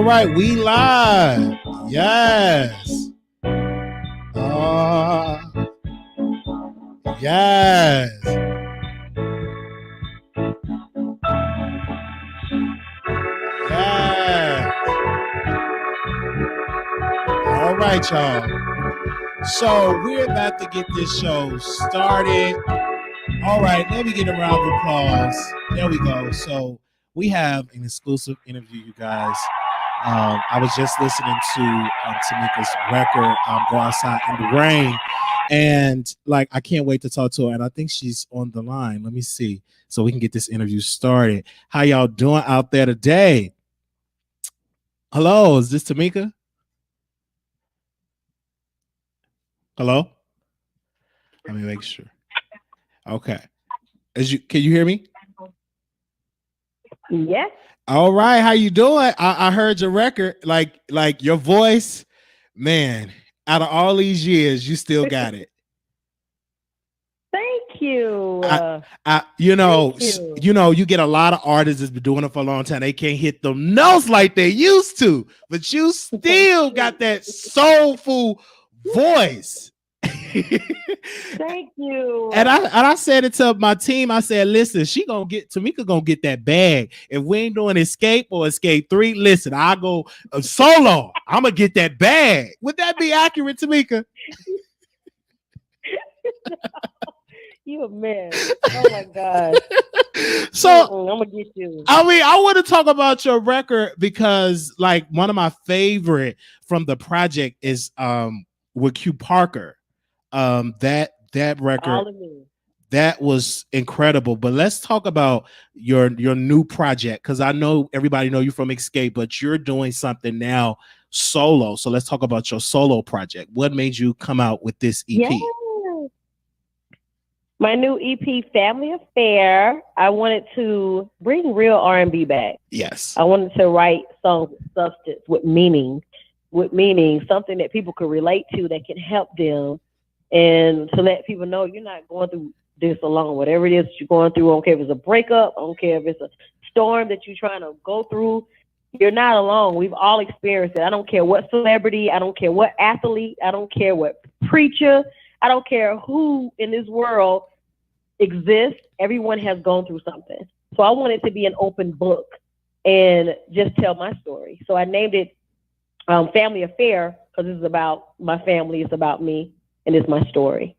All right, we live. Yes. Yes. Yes. All right, y'all. So we're about to get this show started. All right, let me get a round of applause. There we go. So we have an exclusive interview, you guys. I was just listening to TAMIKA's record, Go Outside in the Rain. And like, I can't wait to talk to her. And I think she's on the line. Let me see. So we can get this interview started. How y'all doing out there today? Hello, is this TAMIKA? Hello? Let me make sure. Okay. Can you hear me? Yes. All right. How you doing? I heard your record, like your voice, man, out of all these years, you still got it. Thank you. You get a lot of artists that's been doing it for a long time. They can't hit the notes like they used to, but you still got that soulful voice. Thank you. And I said it to my team. I said, listen, TAMIKA gonna get that bag. If we ain't doing Escape or Escape 3, listen, I go solo. I'm gonna get that bag. Would that be accurate, TAMIKA? You a mess. Oh my God. So I'm gonna get you. I mean, I want to talk about your record because, like, one of my favorite from the project is with Q Parker. That record that was incredible. But let's talk about your new project, because I know everybody know you from Escape, but you're doing something now solo. So let's talk about your solo project. What made you come out with this EP? Yes. My new EP, Family Affair. I wanted to bring real R&B back. Yes. I wanted to write songs with substance, with meaning, something that people could relate to, that can help them. And to let people know you're not going through this alone. Whatever it is you're going through, I don't care if it's a breakup, I don't care if it's a storm that you're trying to go through, you're not alone. We've all experienced it. I don't care what celebrity, I don't care what athlete, I don't care what preacher, I don't care who in this world exists. Everyone has gone through something. So I wanted to be an open book and just tell my story. So I named it Family Affair because it's about my family, it's about me. And it's my story.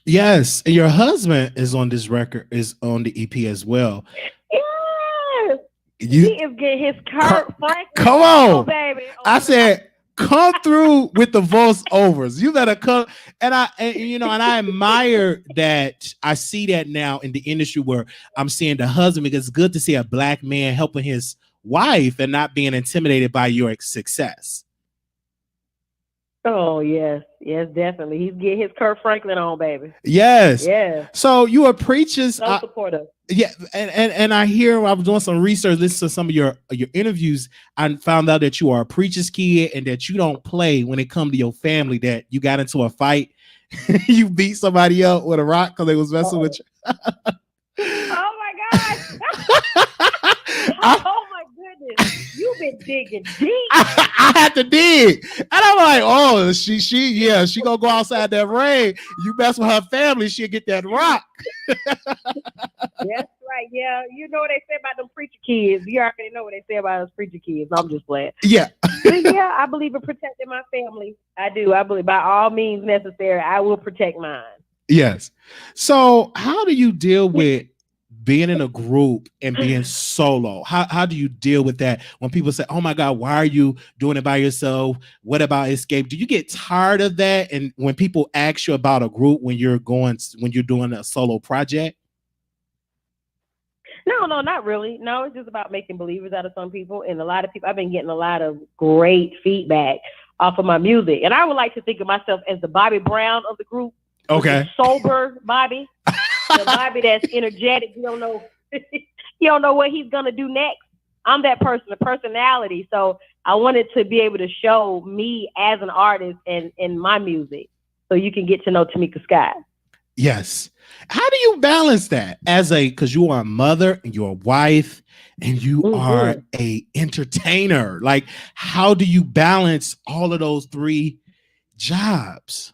Yes. And your husband is on this record, is on the EP as well. Yes. He is getting his cart. Come on. Oh, baby. Oh, I said, come through with the voiceovers. You better come. And I admire that. I see that now in the industry where I'm seeing the husband, because it's good to see a Black man helping his wife and not being intimidated by your success. Oh, yes. Yes, definitely. He's getting his Kurt Franklin on, baby. Yes. Yeah. So you are preachers. So supportive. Yeah. And I hear, I was doing some research, listening to some of your interviews. I found out that you are a preacher's kid and that you don't play when it comes to your family, that you got into a fight. You beat somebody up with a rock because they was messing with you. Oh, my God. Oh, my goodness. You've been digging deep. I had to dig. And I'm like, oh, she gonna go outside that rain. You mess with her family, she'll get that rock. That's right. Yeah. You know what they say about them preacher kids. You already know what they say about us preacher kids. I'm just playing. Yeah. But yeah, I believe in protecting my family. I do. I believe by all means necessary, I will protect mine. Yes. So how do you deal with being in a group and being solo? How do you deal with that when people say, oh my God, why are you doing it by yourself? What about Escape? Do you get tired of that? And when people ask you about a group when you're doing a solo project? No, not really. No, it's just about making believers out of some people. And a lot of people, I've been getting a lot of great feedback off of my music. And I would like to think of myself as the Bobby Brown of the group. Okay. Sober Bobby. The Bobby that's energetic. You don't know what he's gonna do next. I'm that person, the personality. So I wanted to be able to show me as an artist and in my music, so you can get to know TAMIKA Scott. Yes. How do you balance that because you are a mother and you're a wife and you are a entertainer? Like, how do you balance all of those three jobs?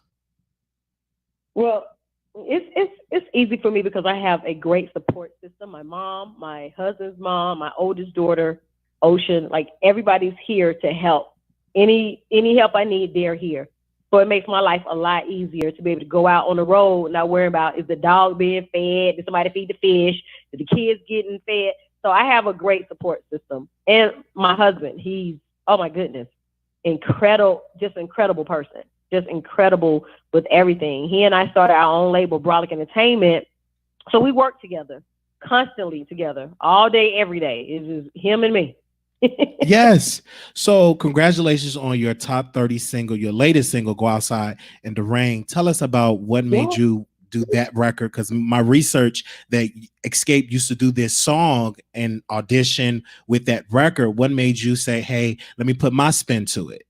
Well, it's easy for me because I have a great support system. My mom, my husband's mom, my oldest daughter, Ocean, like everybody's here to help. Any help I need, they're here. So it makes my life a lot easier to be able to go out on the road, not worrying about is the dog being fed, did somebody feed the fish, did the kids getting fed. So I have a great support system. And my husband, he's, oh my goodness, incredible person. Just incredible with everything. He and I started our own label, Brolic Entertainment. So we work together, constantly together, all day, every day. It's just him and me. Yes. So congratulations on your top 30 single, your latest single, Go Outside in the Rain. Tell us about what made you do that record, because my research that XSCAPE used to do this song and audition with that record. What made you say, hey, let me put my spin to it?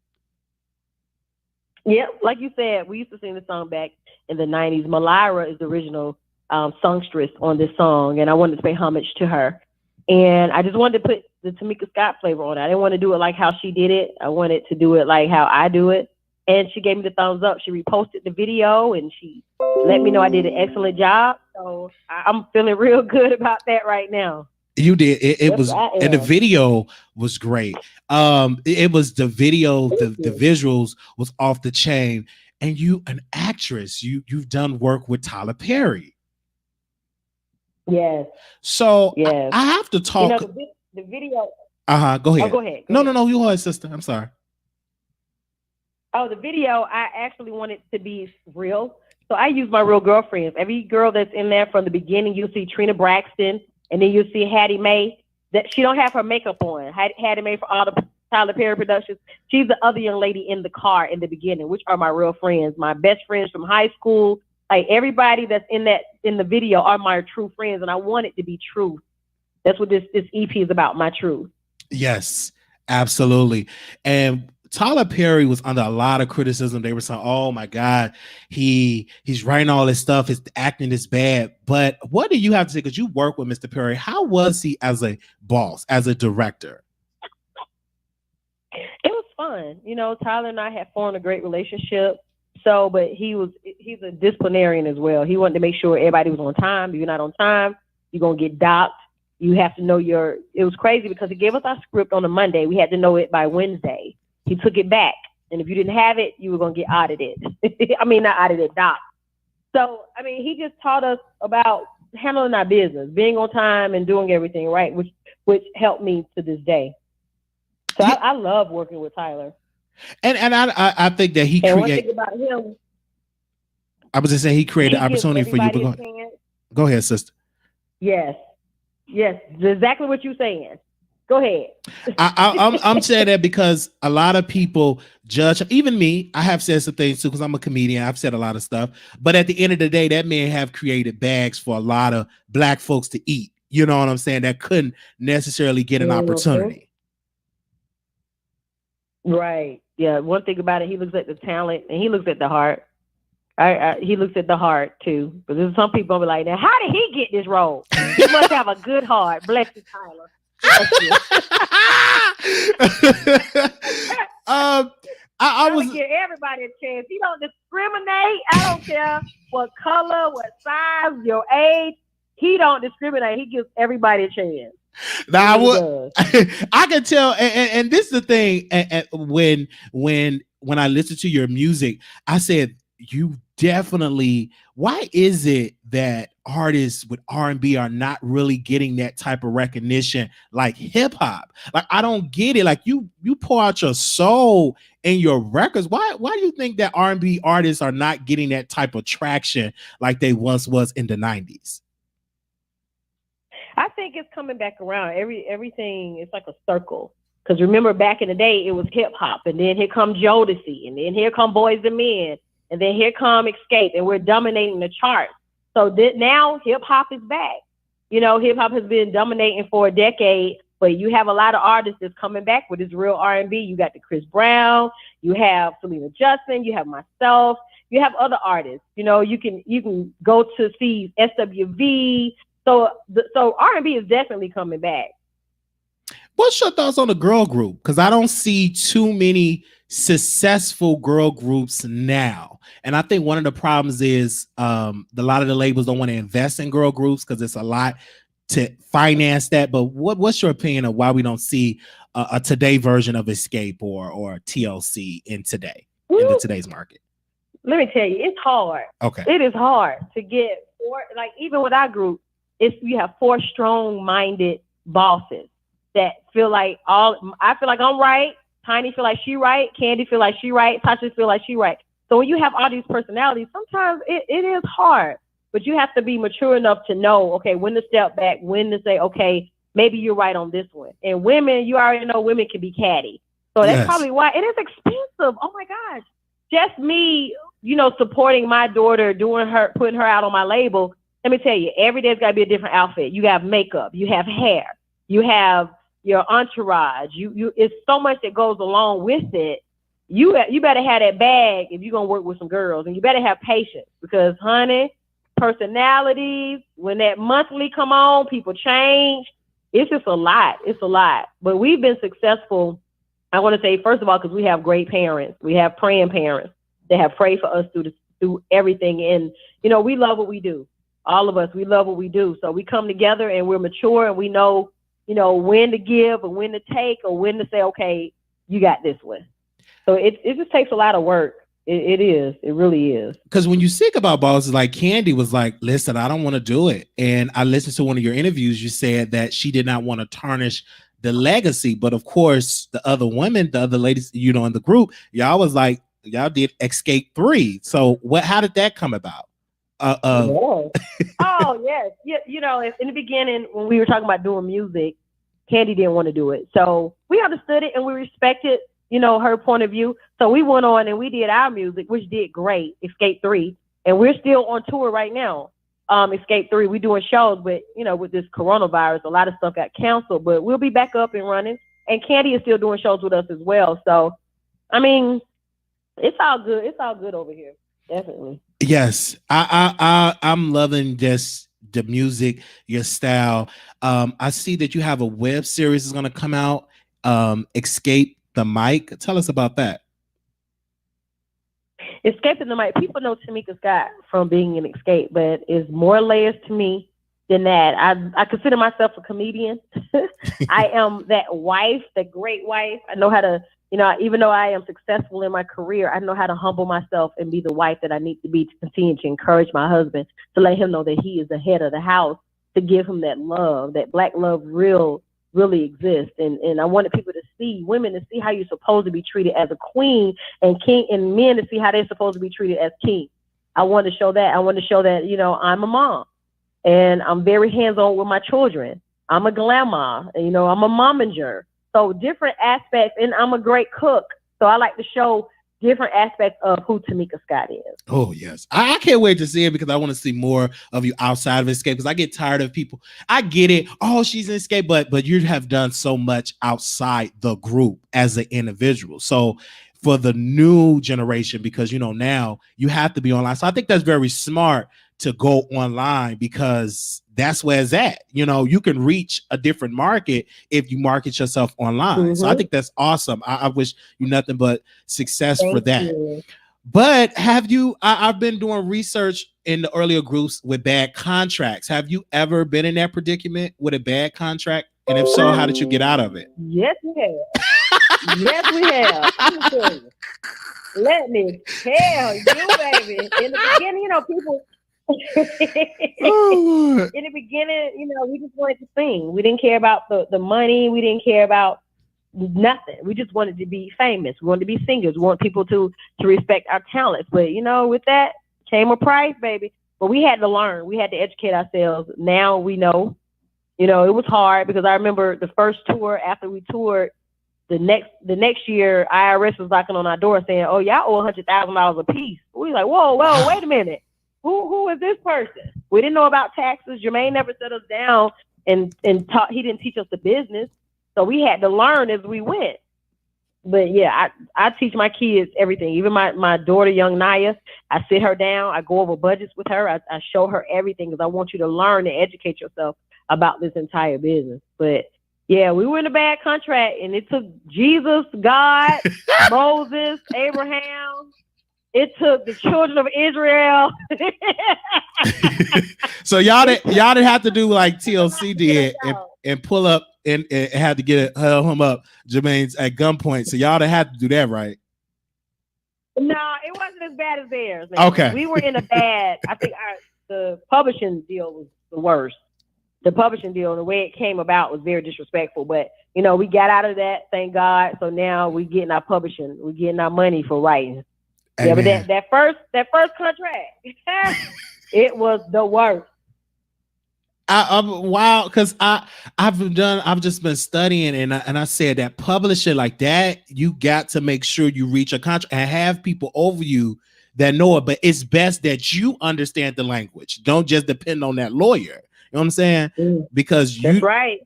Yeah, like you said, we used to sing the song back in the 90s. Malira is the original songstress on this song, and I wanted to pay homage to her. And I just wanted to put the TAMIKA Scott flavor on it. I didn't want to do it like how she did it. I wanted to do it like how I do it. And she gave me the thumbs up. She reposted the video, and she let me know I did an excellent job. So I'm feeling real good about that right now. You did. It was, and the video was great. It was the video, the visuals was off the chain. And you, an actress, you've done work with Tyler Perry. Yes. So yes. I have to talk. You know, the video. Go ahead. Oh, go ahead. No, you go ahead, sister. I'm sorry. Oh, the video, I actually wanted to be real. So I use my real girlfriends. Every girl that's in there from the beginning, you'll see Trina Braxton, and then you'll see Hattie Mae. That she don't have her makeup on. Hattie Mae for all the Tyler Perry productions. She's the other young lady in the car in the beginning, which are my real friends, my best friends from high school. Like everybody that's in the video are my true friends, and I want it to be true. That's what this EP is about, my truth. Yes, absolutely. And Tyler Perry was under a lot of criticism. They were saying, "Oh my God, he's writing all this stuff. His acting is bad." But what do you have to say? Because you work with Mr. Perry. How was he as a boss, as a director? It was fun. You know, Tyler and I had formed a great relationship. So, but he's a disciplinarian as well. He wanted to make sure everybody was on time. If you're not on time, you're going to get docked. You have to know it was crazy because he gave us our script on a Monday. We had to know it by Wednesday. He took it back. And if you didn't have it, you were going to get audited. I mean, not audited, docked. So, I mean, he just taught us about handling our business, being on time and doing everything right, which helped me to this day. So I love working with Tyler. And I think that he created. One thing about him, I was just saying he created opportunity for you. But go ahead, sister. Yes, exactly what you're saying. Go ahead. I'm saying that because a lot of people judge, even me. I have said some things too because I'm a comedian. I've said a lot of stuff, but at the end of the day, that man have created bags for a lot of Black folks to eat. You know what I'm saying? That couldn't necessarily get an opportunity. Right. Yeah. One thing about it, he looks at the talent and he looks at the heart. He looks at the heart too. Because there's some people be like, now, how did he get this role? He must have a good heart. Bless you, Tyler. I was give everybody a chance. He don't discriminate. I don't care what color, what size, your age. He don't discriminate. He gives everybody a chance. Now I can tell, and this is the thing. When I listen to your music, I said you definitely. Why is it that artists with R&B are not really getting that type of recognition like hip hop? Like I don't get it. Like you pour out your soul in your records. Why do you think that R&B artists are not getting that type of traction like they once was in the 90s? I think it's coming back around. Everything is like a circle. Because remember, back in the day, it was hip hop, and then here come Jodeci, and then here come Boys and Men, and then here come XSCAPE, and we're dominating the charts. So now hip hop is back. You know, hip hop has been dominating for a decade. But you have a lot of artists that's coming back with this real R&B. You got the Chris Brown, you have Selena Justin, you have myself, you have other artists. You know, you can go to see SWV. So R&B is definitely coming back. What's your thoughts on the girl group? Because I don't see too many successful girl groups now. And I think one of the problems is a lot of the labels don't want to invest in girl groups because it's a lot to finance that. But what's your opinion of why we don't see a today version of XSCAPE or TLC in today's market? Let me tell you, it's hard. Okay. It is hard to get four, like even with our group, you have 4 strong-minded bosses that feel like I feel like I'm right, Tiny feel like she right, Candy feel like she right, Tasha feel like she right. So when you have all these personalities, sometimes it is hard, but you have to be mature enough to know, okay, when to step back, when to say, okay, maybe you're right on this one. And women, you already know women can be catty. So that's probably why it is expensive. Oh my gosh. Just me, supporting my daughter, putting her out on my label. Let me tell you, every day's got to be a different outfit. You have makeup, you have hair, you have your entourage. It's so much that goes along with it. You better have that bag if you're gonna work with some girls, and you better have patience because, honey, personalities. When that monthly come on, people change. It's just a lot. It's a lot. But we've been successful. I want to say, first of all, because we have great parents. We have praying parents that have prayed for us through everything. And we love what we do. All of us, we love what we do. So we come together and we're mature and we know when to give or when to take or when to say, okay, you got this one. So it just takes a lot of work. It is. It really is. Because when you think about bosses, like Candy was like, listen, I don't want to do it. And I listened to one of your interviews. You said that she did not want to tarnish the legacy. But of course, the other women, the other ladies, in the group, y'all was like, y'all did XSCAPE 3. So how did that come about? Oh, yes. Yeah, in the beginning, when we were talking about doing music, Candy didn't want to do it. So we understood it and we respected, her point of view. So we went on and we did our music, which did great, XSCAPE 3. And we're still on tour right now. XSCAPE 3, we're doing shows, but, with this coronavirus, a lot of stuff got canceled, but we'll be back up and running. And Candy is still doing shows with us as well. So, I mean, it's all good. It's all good over here. Definitely. Yes, I'm loving just the music, your style. I see that you have a web series is going to come out. XSCAPE the Mic. Tell us about that. Escaping the Mic. People know TAMIKA Scott from being in XSCAPE, but it's more layers to me than that. I consider myself a comedian. I am that wife, that great wife. I know how to. Even though I am successful in my career, I know how to humble myself and be the wife that I need to be to continue to encourage my husband, to let him know that he is the head of the house, to give him that love, that Black love really exists. And I wanted people to see, women to see how you're supposed to be treated as a queen, and king, and men to see how they're supposed to be treated as king. I wanted to show that. I'm a mom and I'm very hands-on with my children. I'm a grandma, I'm a momager. So different aspects, and I'm a great cook. So I like to show different aspects of who TAMIKA Scott is. Oh, yes. I can't wait to see it because I want to see more of you outside of XSCAPE because I get tired of people. I get it. Oh, she's in XSCAPE, but you have done so much outside the group as an individual. So for the new generation, because, now you have to be online. So I think that's very smart to go online because that's where it's at. You can reach a different market if you market yourself online. Mm-hmm. So I think that's awesome. I wish you nothing but success for that. You. But I've been doing research in the earlier groups with bad contracts. Have you ever been in that predicament with a bad contract? And if so, how did you get out of it? Yes, we have. Yes, we have. Let me tell you, baby. In the beginning, people... in the beginning, we just wanted to sing. We didn't care about the money. We didn't care about nothing. We just wanted to be famous. We wanted to be singers. We want people to respect our talents. But, with that came a price, baby. But we had to learn. We had to educate ourselves. Now we know. It was hard because I remember the first tour after we toured, the next year, IRS was knocking on our door saying, oh, y'all owe $100,000 a piece. We like, whoa, wait a minute. Who is this person? We didn't know about taxes. Jermaine never set us down and taught. He didn't teach us the business. So we had to learn as we went. But yeah, I teach my kids everything. Even my daughter, young Naya, I sit her down. I go over budgets with her. I show her everything because I want you to learn and educate yourself about this entire business. But yeah, we were in a bad contract, and it took Jesus, God, Moses, Abraham. It took the children of Israel. So y'all didn't have to do like TLC did and pull up and had to get him up Jermaine's at gunpoint. So y'all didn't have to do that, right? No, it wasn't as bad as theirs. Man. Okay. We were in a bad, I think the publishing deal was the worst. The publishing deal and the way it came about was very disrespectful. But, you know, we got out of that, thank God. So now we're getting our publishing. We're getting our money for writing. Amen. Yeah, but that first contract, it was the worst. Wow, because I've just been studying and I said that publishing like that, you got to make sure you reach a contract and have people over you that know it. But it's best that you understand the language. Don't just depend on that lawyer. You know what I'm saying? Because that's right.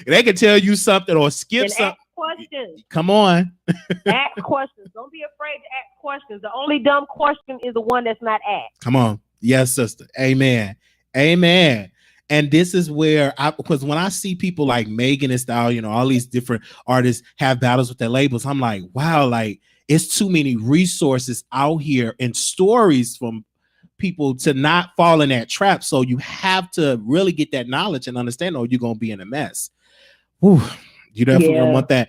They can tell you something or skip something. Ask questions. Come on. Ask questions. Don't be afraid to ask questions. The only dumb question is the one that's not asked. Come on. Yes, sister. Amen. Amen. And this is where because when I see people like Megan Thee Stallion, all these different artists have battles with their labels, I'm like, wow, like it's too many resources out here and stories from people to not fall in that trap. So you have to really get that knowledge and understand, or you're gonna be in a mess. Whew, you definitely don't want that.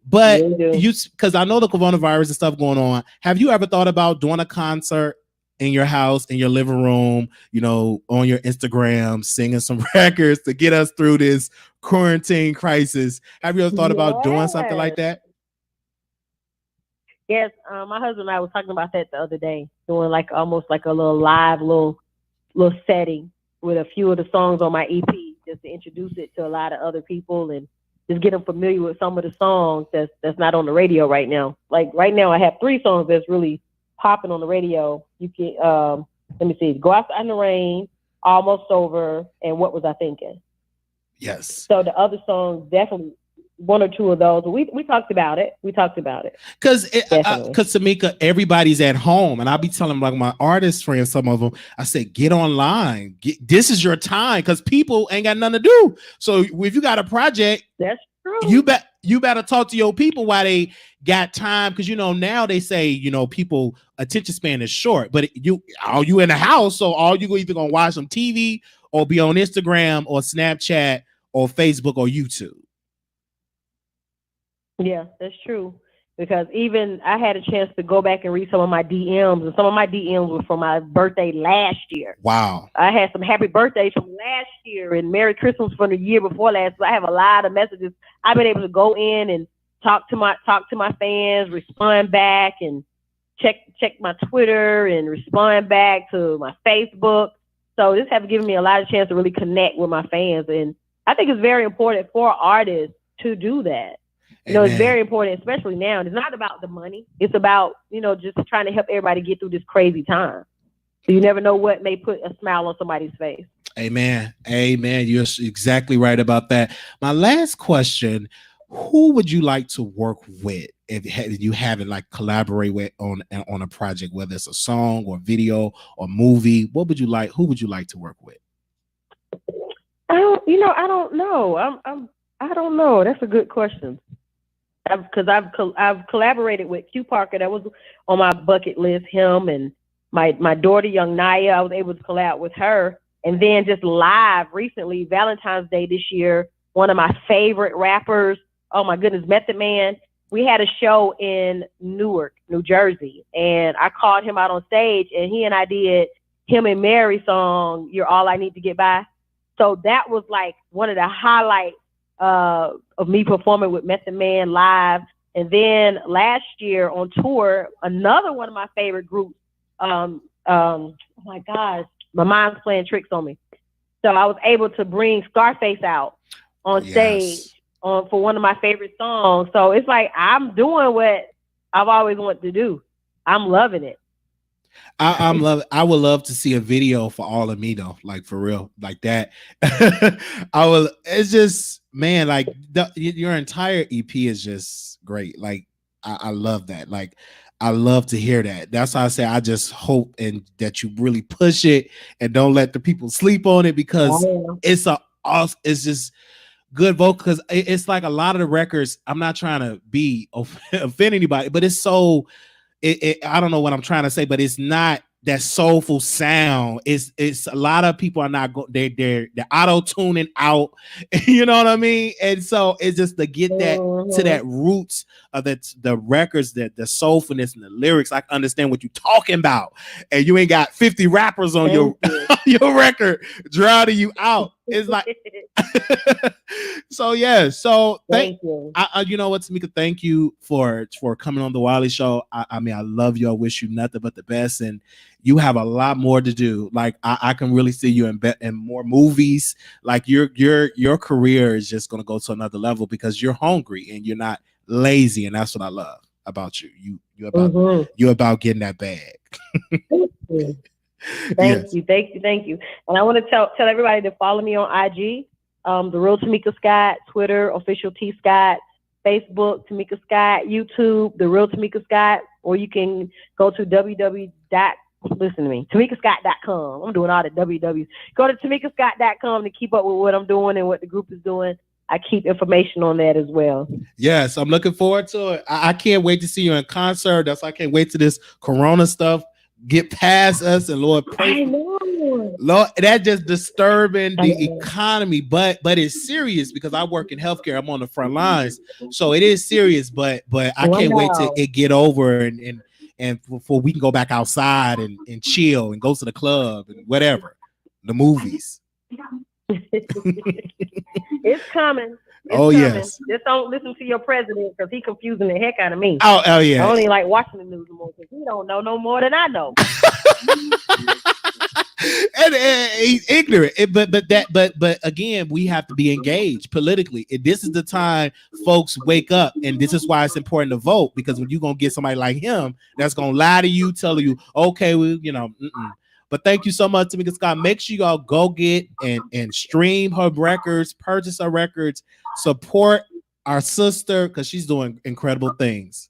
But because I know the coronavirus and stuff going on, have you ever thought about doing a concert in your house, in your living room, you know, on your Instagram, singing some records to get us through this quarantine crisis? Have you ever thought about doing something like that? Yes, my husband and I was talking about that the other day, doing like almost like a little live little setting with a few of the songs on my EP, just to introduce it to a lot of other people and just get them familiar with some of the songs that's not on the radio right now. Like right now, I have 3 songs that's really popping on the radio. You can let me see, Go Outside in the Rain, Almost Over, and What Was I Thinking? Yes. So the other songs, definitely 1 or 2 of those. We talked about it. Because Tamika, everybody's at home, and I'll be telling like my artist friends, some of them, I said, get online. This is your time because people ain't got nothing to do. So if you got a project, that's true. You better talk to your people while they got time, because you know now they say, you know, people attention span is short, but you in the house, so all you either gonna watch some TV or be on Instagram or Snapchat or Facebook or YouTube. Yeah, that's true. Because even I had a chance to go back and read some of my DMs, and some of my DMs were from my birthday last year. Wow. I had some happy birthdays from last year and Merry Christmas from the year before last. So I have a lot of messages. I've been able to go in and talk to my fans, respond back, and check my Twitter and respond back to my Facebook. So this has given me a lot of chance to really connect with my fans. And I think it's very important for artists to do that. You know, it's very important, especially now. And it's not about the money. It's about, you know, just trying to help everybody get through this crazy time. So you never know what may put a smile on somebody's face. Amen. Amen. You're exactly right about that. My last question, who would you like to work with if you haven't like collaborate with on a project, whether it's a song or video or movie? Who would you like to work with? I don't know. I don't know. That's a good question. Because I've collaborated with Q Parker. That was on my bucket list. Him and my daughter, young Naya. I was able to collab with her. And then just live recently, Valentine's Day this year, one of my favorite rappers, oh my goodness, Method Man. We had a show in Newark, New Jersey, and I called him out on stage, and he and I did him and Mary's song, You're All I Need to Get By. So that was like one of the highlights of me performing with Method Man live. And then last year on tour, another one of my favorite groups, oh my gosh, my mind's playing tricks on me. So I was able to bring Scarface out on stage for one of my favorite songs. So it's like I'm doing what I've always wanted to do. I'm loving it. I would love to see a video for all of me though, like for real, like that. I will. It's just man, like your entire EP is just great. Like I love that. Like I love to hear that. That's why I say I just hope and that you really push it and don't let the people sleep on it because it's just good vocal because it's like a lot of the records. I'm not trying to be offend anybody, but it's so I don't know what I'm trying to say, but it's not that soulful sound. It's a lot of people are not they're auto tuning out, you know what I mean? And so it's just to get that to that roots of the records, that the soulfulness and the lyrics. I can understand what you're talking about, and you ain't got 50 rappers on your record drowning you out. It's like so yeah. So thank you. You know what, Tamika, thank you for coming on the Wiley Show. I mean, I love you. I wish you nothing but the best, and you have a lot more to do. Like I can really see you in more movies. Like your career is just gonna go to another level because you're hungry and you're not lazy, and that's what I love about you. You're about getting that bag. Thank you. And I want to tell everybody to follow me on IG, The Real Tamika Scott, Twitter, Official T Scott, Facebook, Tamika Scott, YouTube, The Real Tamika Scott, or you can go to TamikaScott.com. I'm doing all the www. Go to TamikaScott.com to keep up with what I'm doing and what the group is doing. I keep information on that as well. Yes, I'm looking forward to it. I can't wait to see you in concert. That's why I can't wait to this Corona stuff get past us, and Lord, pray. I know. Lord, that just disturbing the economy, but it's serious because I work in healthcare. I'm on the front lines, so it is serious. But I can't wait till it get over and before we can go back outside and chill and go to the club and whatever, the movies. It's coming. Yes. Just don't listen to your president because he's confusing the heck out of me. Oh yeah. I only like watching the news more because he don't know no more than I know. and he's ignorant. But again, we have to be engaged politically. This is the time folks wake up, and this is why it's important to vote, because when you're gonna get somebody like him that's gonna lie to you, tell you, okay, well, you know. But thank you so much, Tamika Scott. Make sure y'all go get and stream her records, purchase her records, support our sister because she's doing incredible things.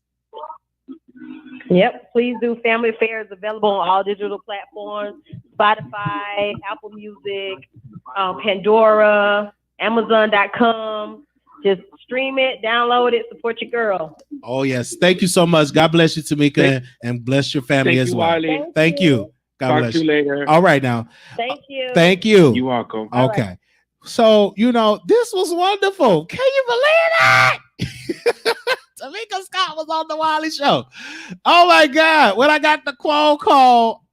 Yep, please do. Family Affair is available on all digital platforms: Spotify, Apple Music, Pandora, Amazon.com. Just stream it, download it, support your girl. Oh yes, thank you so much. God bless you, Tamika, and bless your family as well. Thank you. God bless you later. All right now. Thank you. Thank you. You're welcome. Okay. Right. So, this was wonderful. Can you believe that? Tamika Scott was on the Wiley Show. Oh my God. When I got the phone call,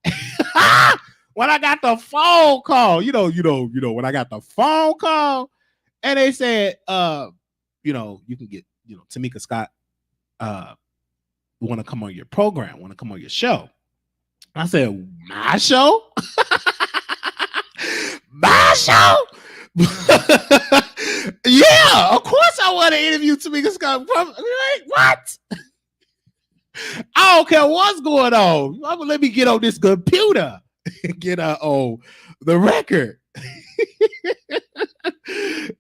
when I got the phone call, when I got the phone call and they said, you can get, Tamika Scott, want to come on your program, want to come on your show. I said, my show? My show? Yeah, of course I want to interview Tamika Scott. Like, what? I don't care what's going on. Let me get on this computer and get her on the record.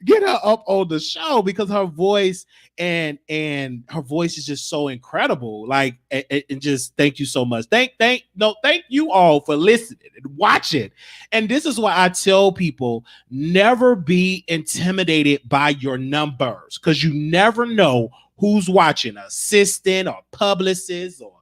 Get her up on the show because her voice and her voice is just so incredible. Like, and just thank you so much. Thank you all for listening and watching. And this is why I tell people, never be intimidated by your numbers, because you never know who's watching, an assistant or publicist or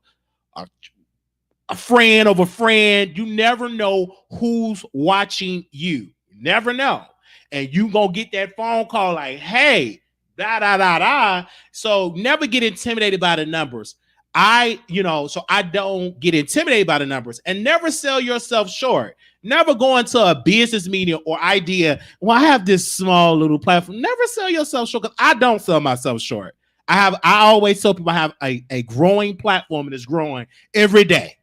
a friend of a friend. You never know who's watching you. You never know. And you gonna get that phone call like, hey, da. So never get intimidated by the numbers. So I don't get intimidated by the numbers, and never sell yourself short. Never go into a business meeting or idea. Well, I have this small little platform. Never sell yourself short, because I don't sell myself short. I always tell people I have a growing platform, and it's growing every day.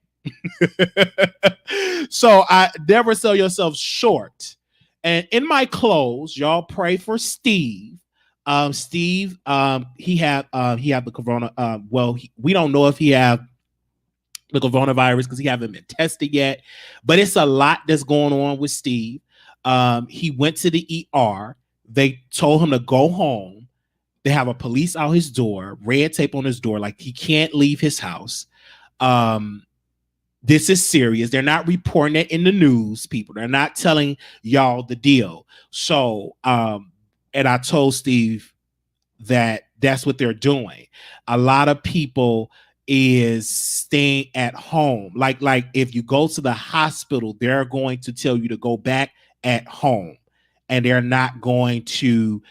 So I never sell yourself short. And in my close, y'all pray for Steve. Steve, he had the corona. We don't know if he have the coronavirus because he haven't been tested yet. But it's a lot that's going on with Steve. He went to the ER. They told him to go home. They have a police out his door, red tape on his door, like he can't leave his house. This is serious. They're not reporting it in the news, people. They're not telling y'all the deal. So, and I told Steve that that's what they're doing. A lot of people is staying at home. Like if you go to the hospital, they're going to tell you to go back at home, and they're not going to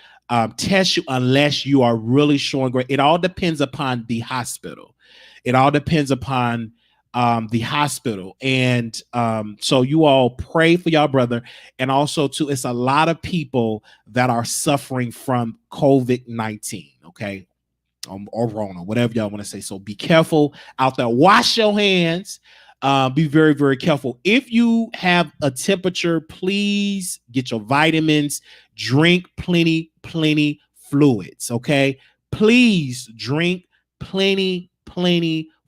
test you unless you are really showing great. It all depends upon the hospital. It all depends upon the hospital. And so you all pray for y'all brother. And also too, it's a lot of people that are suffering from COVID-19. Okay. Or Rona, whatever y'all want to say. So be careful out there. Wash your hands. Be very, very careful. If you have a temperature, please get your vitamins. Drink plenty fluids. Okay. Please drink plenty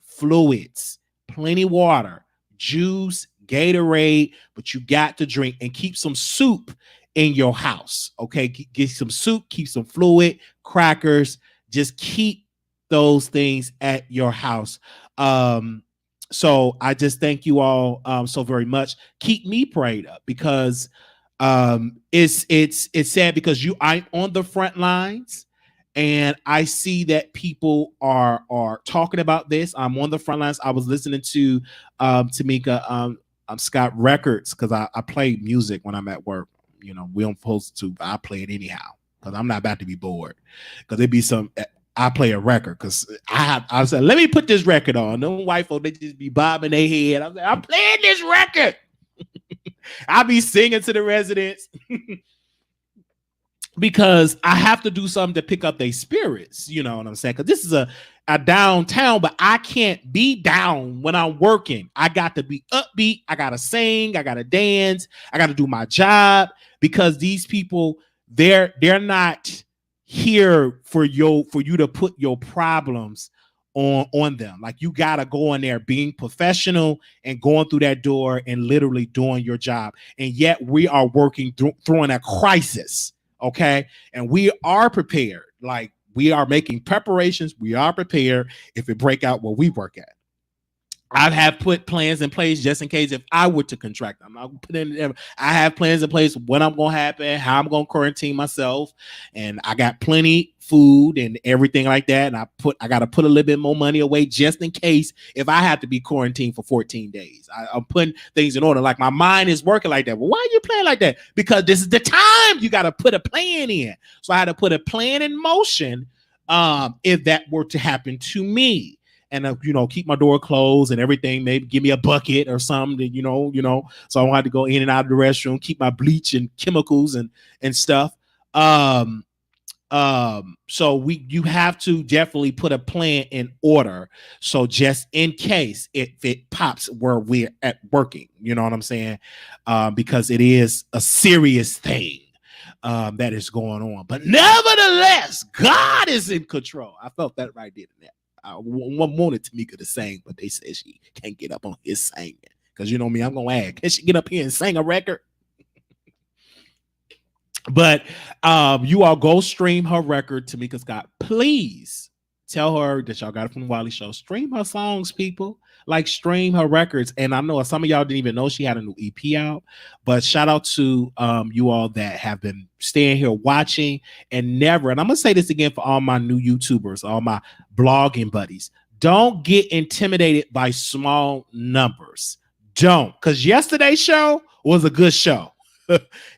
fluids. Plenty water, juice, Gatorade, but you got to drink, and keep some soup in your house. Okay. Get some soup, keep some fluid, crackers. Just keep those things at your house. So I just thank you all so very much. Keep me prayed up, because it's sad, because I'm on the front lines, and I see that people are talking about this. I'm on the front lines. I was listening to TAMIKA Scott records, because I play music when I'm at work. You know, we don't supposed to, but I play it anyhow, because I'm not about to be bored. Because it'd be I play a record, because I said, let me put this record on. Them white folk, they just be bobbing their head. I'm like, I'm playing this record. I be singing to the residents. Because I have to do something to pick up their spirits, you know what I'm saying? Because this is a downtown, but I can't be down when I'm working. I got to be upbeat. I got to sing. I got to dance. I got to do my job, because these people, they're not here for you to put your problems on them. Like, you got to go in there being professional and going through that door and literally doing your job. And yet we are working through a crisis. Okay. And we are prepared. Like, we are making preparations. We are prepared if it break out where we work at. I have put plans in place just in case if I were to contract. I'm not putting it. I have plans in place when I'm going to happen, how I'm going to quarantine myself, and I got plenty food and everything like that. And I got to put a little bit more money away just in case if I have to be quarantined for 14 days. I'm putting things in order. Like, my mind is working like that. Well, why are you playing like that? Because this is the time you got to put a plan in. So I had to put a plan in motion if that were to happen to me. And keep my door closed and everything. Maybe give me a bucket or something, so I don't have to go in and out of the restroom. Keep my bleach and chemicals and stuff. So you have to definitely put a plan in order. So just in case if it pops where we're at working, you know what I'm saying? Because it is a serious thing that is going on. But nevertheless, God is in control. I felt that right there. I wanted TAMIKA to sing, but they said she can't get up on his singing. Because you know me, I'm going to ask, can she get up here and sing a record? But you all go stream her record, TAMIKA Scott. Please tell her that y'all got it from the Wiley Show. Stream her songs, people. Like, stream her records. And I know some of y'all didn't even know she had a new EP out. But shout out to you all that have been staying here watching and I'm going to say this again for all my new YouTubers, all my blogging buddies. Don't get intimidated by small numbers. Don't. Because yesterday's show was a good show.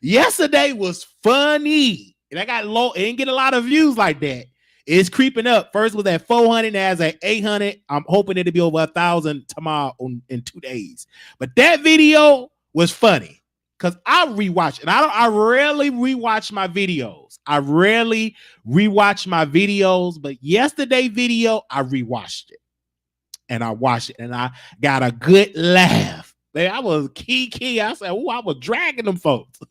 Yesterday was funny. And I got low. It didn't get a lot of views like that. It's creeping up. First was at 400, now it's at 800. I'm hoping it'll be over 1,000 tomorrow in 2 days. But that video was funny because I rewatch it. I rarely rewatch my videos. But yesterday video, I rewatched it. And I watched it and I got a good laugh. Man, I was key. I said, oh, I was dragging them folks.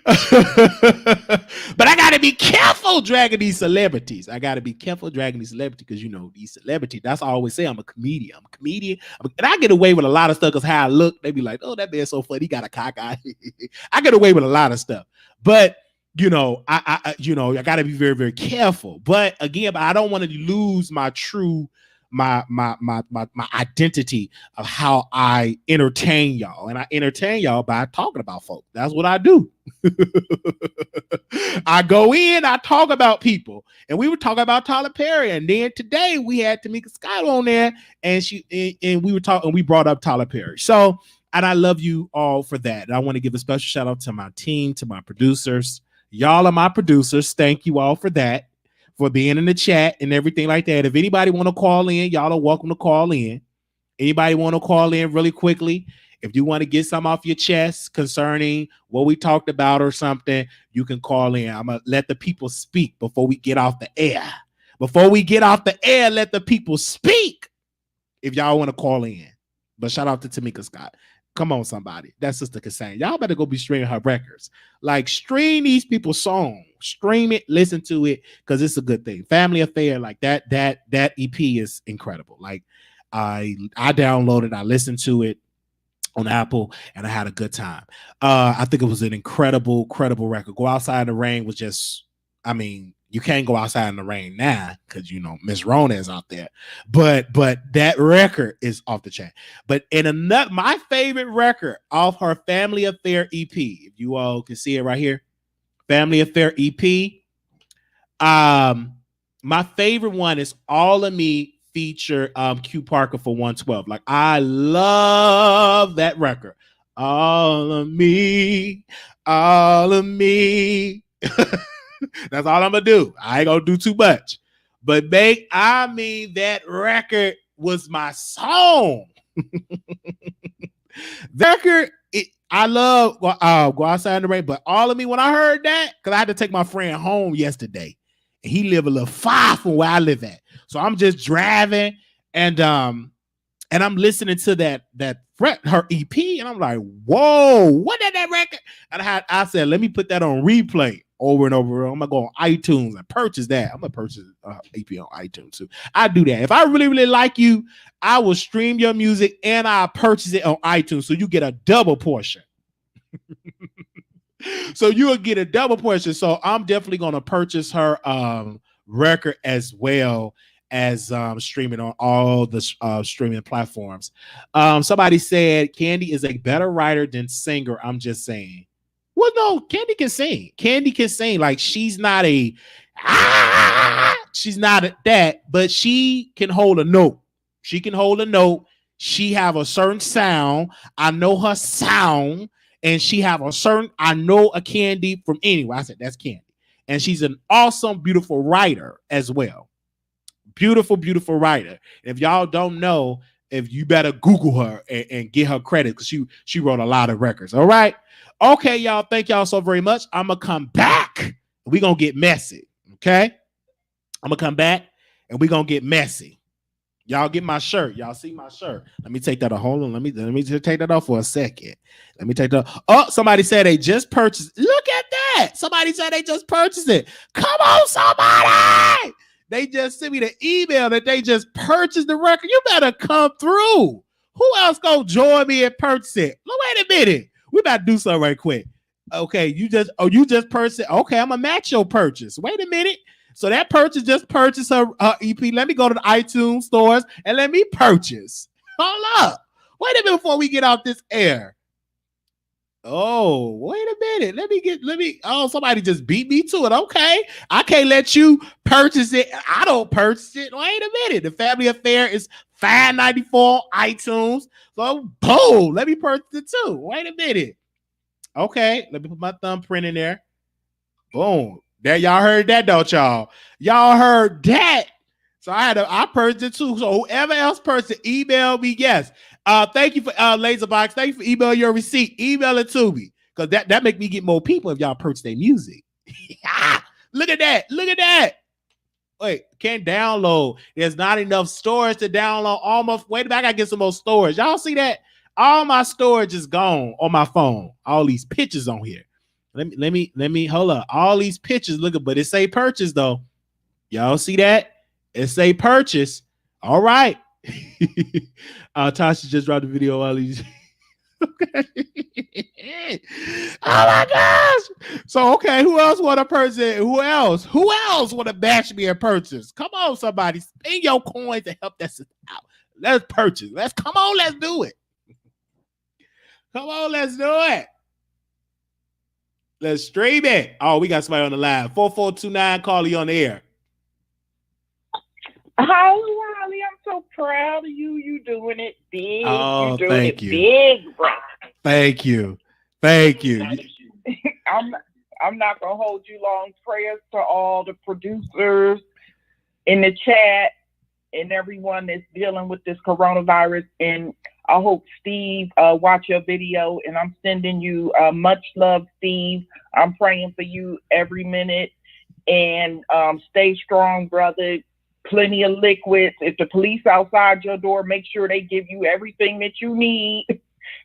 But I gotta be careful dragging these celebrities. I gotta be careful dragging these celebrities because you know these celebrities. That's all I always say. I'm a comedian. I'm a comedian, and I get away with a lot of stuff because how I look. They be like, "Oh, that man's so funny. He got a cock eye." I get away with a lot of stuff, but you know, I gotta be very, very careful. But again, I don't want to lose my true my identity of how I entertain y'all. And I entertain y'all by talking about folk. That's what I do. I go in, I talk about people. And we were talking about Tyler Perry. And then today we had TAMIKA Scott on there and we were talking, we brought up Tyler Perry. So, and I love you all for that. And I want to give a special shout out to my team, to my producers. Y'all are my producers. Thank you all for that, for being in the chat and everything like that. If anybody want to call in, y'all are welcome to call in. Anybody want to call in really quickly? If you want to get some off your chest concerning what we talked about or something, you can call in. I'm going to let the people speak before we get off the air. Before we get off the air, let the people speak if y'all want to call in. But shout out to TAMIKA Scott. Come on, somebody. That's Sister Cassandra. Y'all better go be streaming her records. Like, stream these people's songs. Stream it, listen to it, because it's a good thing. Family Affair, like that EP is incredible. Like, I downloaded, I listened to it on Apple, and I had a good time. I think it was an incredible record. Go Outside in the Rain was just, I mean, you can't go outside in the rain now because you know Miss Rona is out there, but that record is off the chain. But in another, my favorite record off her Family Affair EP, if you all can see it right here, Family Affair EP. My favorite one is All of Me feature Q Parker for 112. Like, I love that record. All of me, all of me. That's all I'm gonna do. I ain't gonna do too much. But that record was my song. Record, I love Go Outside in the Rain, but All of Me, when I heard that, because I had to take my friend home yesterday, and he live a little far from where I live at. So I'm just driving and I'm listening to her EP, and I'm like, whoa, what is that record? And I said, let me put that on replay over and over. I'm gonna go on iTunes and purchase that. I'm gonna purchase EP on iTunes too. I do that. If I really, really like you, I will stream your music and I'll purchase it on iTunes, so you get a double portion. So you will get a double portion. So I'm definitely gonna purchase her record as well as streaming on all the streaming platforms. Somebody said Candy is a better writer than singer. I'm just saying. Well, no, Candy can sing. Candy can sing. Like, she's not that, but she can hold a note. She can hold a note. She have a certain sound. I know her sound, and she have a certain, I know a Candy from anywhere. I said, that's Candy. And she's an awesome, beautiful writer as well. Beautiful writer. If y'all don't know, if you better Google her and get her credit, because she wrote a lot of records. All right. Okay, y'all. Thank y'all so very much. I'm gonna come back. We're gonna get messy. Okay. I'm gonna come back and we're gonna get messy. Y'all get my shirt. Y'all see my shirt. Let me take that off. Hold on. Let me just take that off for a second. Let me take that. Oh, somebody said they just purchased. Look at that. Somebody said they just purchased it. Come on, somebody. They just sent me the email that they just purchased the record. You better come through. Who else gonna join me and purchase it? Look, wait a minute. We about to do something right quick. Okay, you just purchased it. Okay, I'm gonna match your purchase. Wait a minute. So that purchase just purchased her EP. Let me go to the iTunes stores and let me purchase. Hold up. Wait a minute before we get off this air. Oh, wait a minute. Oh, somebody just beat me to it. Okay. I can't let you purchase it. I don't purchase it. Wait a minute. The Family Affair is $5.94 on iTunes. So, boom, let me purchase it too. Wait a minute. Okay. Let me put my thumbprint in there. Boom. There, y'all heard that, don't y'all? Y'all heard that. So I purchased it too. So whoever else purchased it, email me. Yes. Thank you for Laserbox. Thank you for emailing your receipt. Email it to me. Because that make me get more people if y'all purchase their music. Look at that. Look at that. Wait, can't download. There's not enough storage to download. Almost. Wait a minute, I gotta get some more storage. Y'all see that? All my storage is gone on my phone. All these pictures on here. Let me hold up. All these pictures, look at, but it say purchase though. Y'all see that? It say purchase. All right. Tasha just dropped the video. All these. Oh my gosh. So okay, who else want to purchase? Who else want to bash me and purchase? Come on, somebody, spend your coins to help that out. Let's purchase. Let's do it. Come on, let's do it. Let's stream it. Oh, we got somebody on the line. 4429, call you on the air. Hi, Wiley. I'm so proud of you. You doing it big. Oh, thank you. Big, bro. Thank you. Thank you. I'm not gonna hold you long. Prayers to all the producers in the chat and everyone that's dealing with this coronavirus. And I hope Steve watch your video. And I'm sending you much love, Steve. I'm praying for you every minute. And stay strong, brother. Plenty of liquids. If the police outside your door, make sure they give you everything that you need.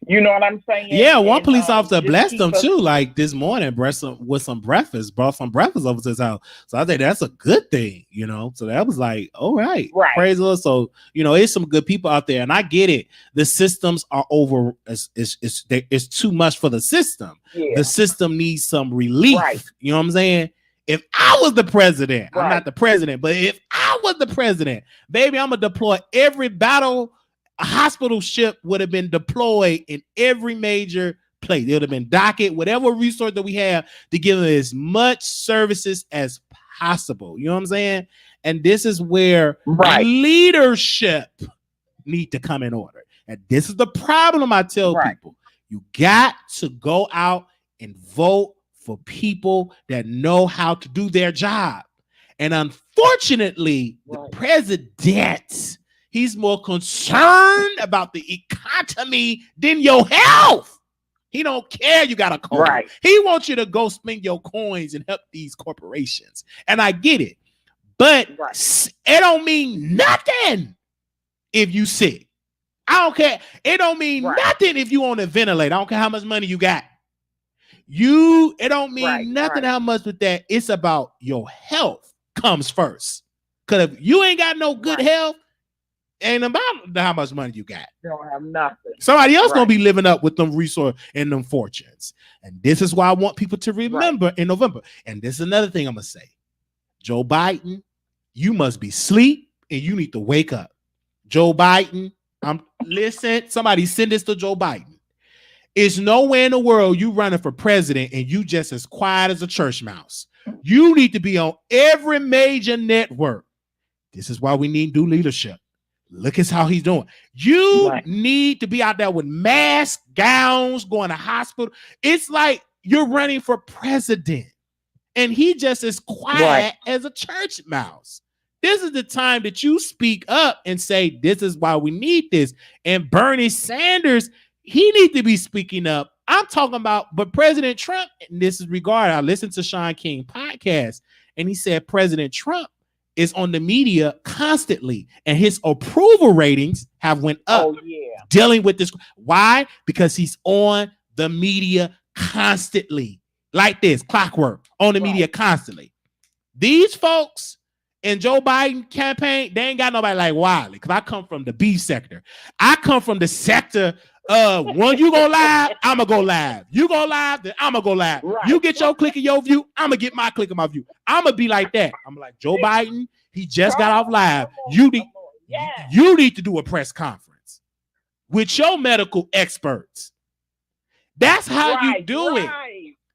You know what I'm saying? Yeah, one police officer blessed them too. Like this morning, with some breakfast, brought some breakfast over to his house. So I think that's a good thing, you know. So that was like, all right, praise the Lord. So you know, it's some good people out there, and I get it. The systems are over. It's too much for the system. Yeah. The system needs some relief. Right. You know what I'm saying? If I was the president, I'm not the president, but if I was the president, baby, I'm gonna deploy every battle. A hospital ship would have been deployed in every major place. It would have been docket, whatever resource that we have to give them as much services as possible. You know what I'm saying? And this is where leadership need to come in order. And this is the problem I tell people. You got to go out and vote for people that know how to do their job. And unfortunately, the president, he's more concerned about the economy than your health. He don't care you got a cold. Right. He wants you to go spend your coins and help these corporations. And I get it. But it don't mean nothing if you sick. I don't care. It don't mean nothing if you on a ventilator. I don't care how much money you got. It don't mean nothing how much with that. It's about your health comes first. Because if you ain't got no good health, ain't about how much money you got. You don't have nothing. Somebody else gonna be living up with them resources and them fortunes. And this is why I want people to remember in November. And this is another thing I'm gonna say. Joe Biden, you must be asleep and you need to wake up. Joe Biden, listen, somebody send this to Joe Biden. It's nowhere in the world you running for president and you just as quiet as a church mouse. You need to be on every major network. This is why we need new leadership. Look at how he's doing. You need to be out there with masks, gowns, going to hospital. It's like you're running for president. And he just as quiet as a church mouse. This is the time that you speak up and say, this is why we need this. And Bernie Sanders, he needs to be speaking up. I'm talking about, but President Trump, in this regard, I listened to Sean King podcast, and he said President Trump is on the media constantly, and his approval ratings have went up dealing with this. Why? Because he's on the media constantly, like this, clockwork, on the media constantly. These folks in Joe Biden campaign, they ain't got nobody like Wiley, because I come from the beef sector. I come from the sector when you go live, I'm gonna go live. You go live, then I'm gonna go live. You get your click of your view, I'm gonna get my click of my view. I'm gonna be like that. I'm like Joe Biden. He just got off live. You need to do a press conference with your medical experts. That's how you do it.